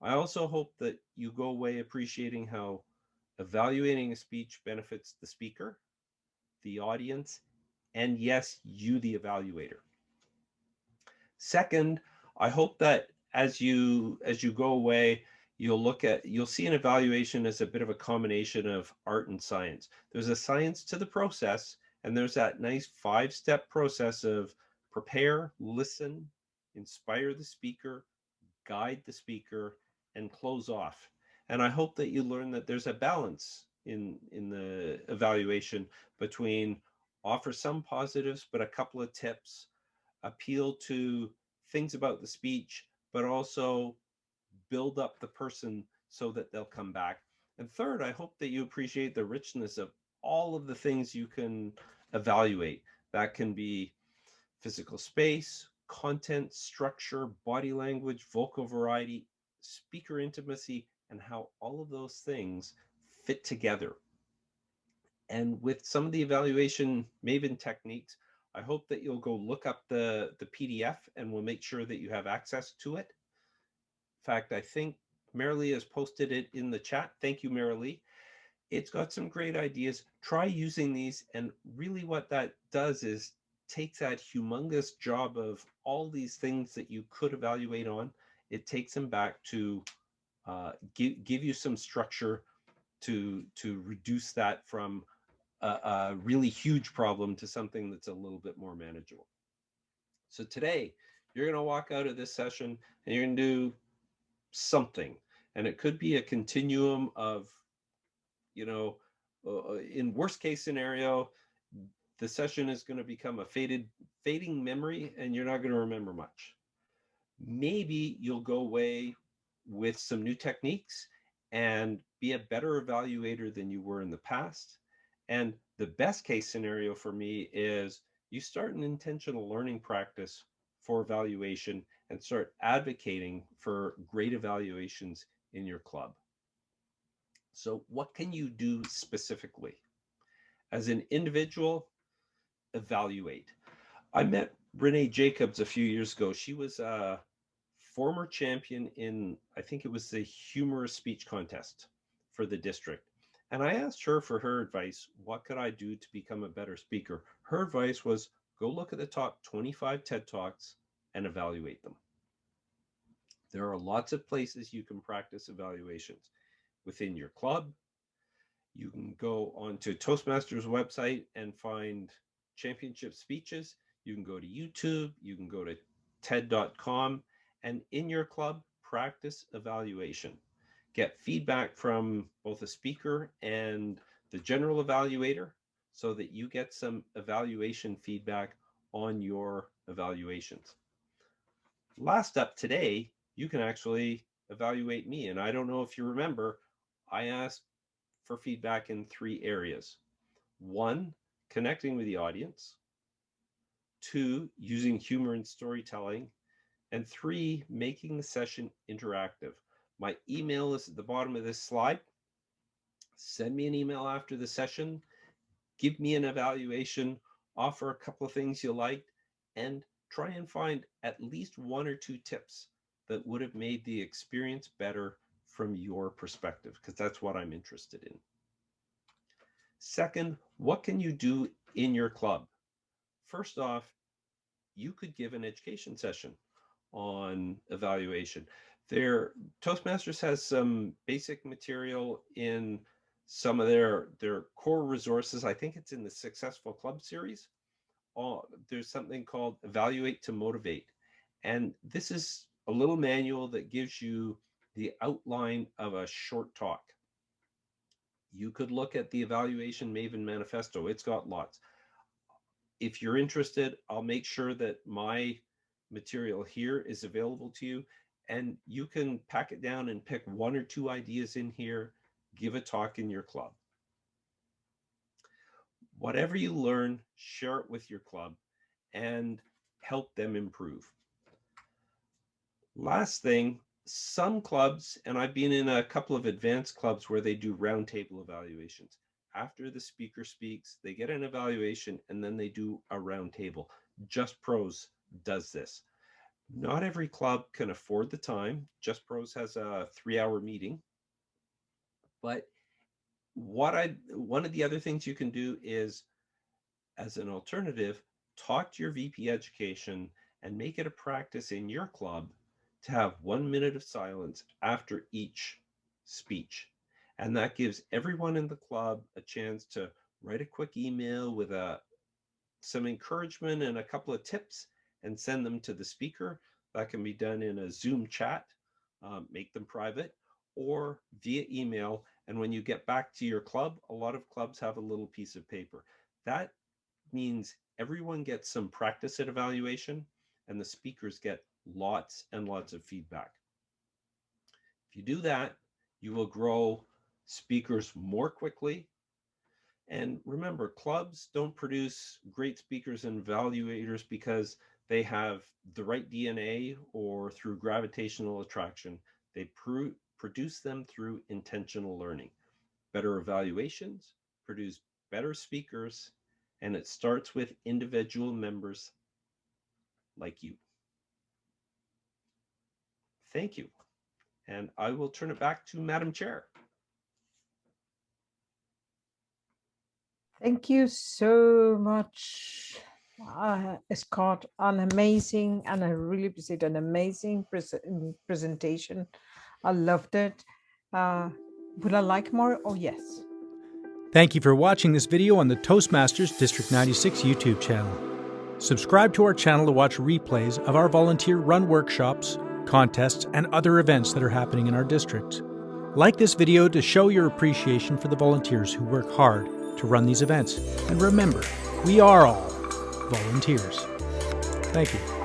Speaker 2: I also hope that you go away appreciating how evaluating a speech benefits the speaker, the audience, and yes, you, the evaluator. Second, I hope that as you go away, you'll see an evaluation as a bit of a combination of art and science. There's a science to the process, and there's that nice 5-step process of prepare, listen, inspire the speaker, guide the speaker, and close off. And I hope that you learn that there's a balance in the evaluation between offer some positives, but a couple of tips, appeal to things about the speech, but also build up the person so that they'll come back. And third, I hope that you appreciate the richness of all of the things you can evaluate. That can be physical space, content, structure, body language, vocal variety, speaker intimacy, and how all of those things fit together. And with some of the evaluation Maven techniques, I hope that you'll go look up the PDF and we'll make sure that you have access to it. In fact, I think Marilee has posted it in the chat. Thank you, Marilee. It's got some great ideas. Try using these, and really what that does is takes that humongous job of all these things that you could evaluate on. It takes them back to give you some structure to reduce that from a really huge problem to something that's a little bit more manageable. So today, you're going to walk out of this session and you're going to do something. And it could be a continuum of, in worst case scenario, the session is going to become a fading memory and you're not going to remember much. Maybe you'll go away with some new techniques and be a better evaluator than you were in the past. And the best case scenario for me is you start an intentional learning practice for evaluation and start advocating for great evaluations in your club. So what can you do specifically? As an individual, evaluate. I met Renee Jacobs a few years ago. She was a former champion in, I think it was the humorous speech contest for the district. And I asked her for her advice. What could I do to become a better speaker? Her advice was go look at the top 25 TED Talks and evaluate them. There are lots of places you can practice evaluations within your club. You can go onto Toastmasters website and find championship speeches. You can go to YouTube, you can go to TED.com, and in your club, practice evaluation. Get feedback from both a speaker and the general evaluator so that you get some evaluation feedback on your evaluations. Last up today, you can actually evaluate me. And I don't know if you remember, I asked for feedback in 3 areas. 1, connecting with the audience. 2, using humor and storytelling. And 3, making the session interactive. My email is at the bottom of this slide. Send me an email after the session. Give me an evaluation. Offer a couple of things you liked. And try and find at least 1 or 2 tips that would have made the experience better from your perspective, because that's what I'm interested in. Second, what can you do in your club? First off, you could give an education session on evaluation. Toastmasters has some basic material in some of their core resources. I think it's in the Successful Club series. There's something called Evaluate to Motivate. And this is a little manual that gives you the outline of a short talk. You could look at the Evaluation Maven Manifesto. It's got lots. If you're interested, I'll make sure that my material here is available to you, and you can pack it down and pick 1 or 2 ideas in here, give a talk in your club. Whatever you learn, share it with your club and help them improve. Last thing, some clubs, and I've been in a couple of advanced clubs where they do roundtable evaluations. After the speaker speaks, they get an evaluation and then they do a roundtable. Just Pros does this. Not every club can afford the time. Just Pros has a 3-hour meeting. But one of the other things you can do is, as an alternative, talk to your VP Education and make it a practice in your club to have 1 minute of silence after each speech. And that gives everyone in the club a chance to write a quick email with some encouragement and a couple of tips and send them to the speaker. That can be done in a Zoom chat, make them private, or via email. And when you get back to your club, a lot of clubs have a little piece of paper. That means everyone gets some practice at evaluation and the speakers get lots and lots of feedback. If you do that, you will grow speakers more quickly. And remember, clubs don't produce great speakers and evaluators because they have the right DNA or through gravitational attraction. They produce them through intentional learning. Better evaluations produce better speakers, and it starts with individual members like you. Thank you. And I will turn it back to Madam Chair.
Speaker 1: Thank you so much, Scott. An amazing, and I really appreciate an amazing presentation. I loved it. Would I like more? Oh, yes.
Speaker 7: Thank you for watching this video on the Toastmasters District 96 YouTube channel. Subscribe to our channel to watch replays of our volunteer-run workshops, contests, and other events that are happening in our district. Like this video to show your appreciation for the volunteers who work hard to run these events. And remember, we are all volunteers. Thank you.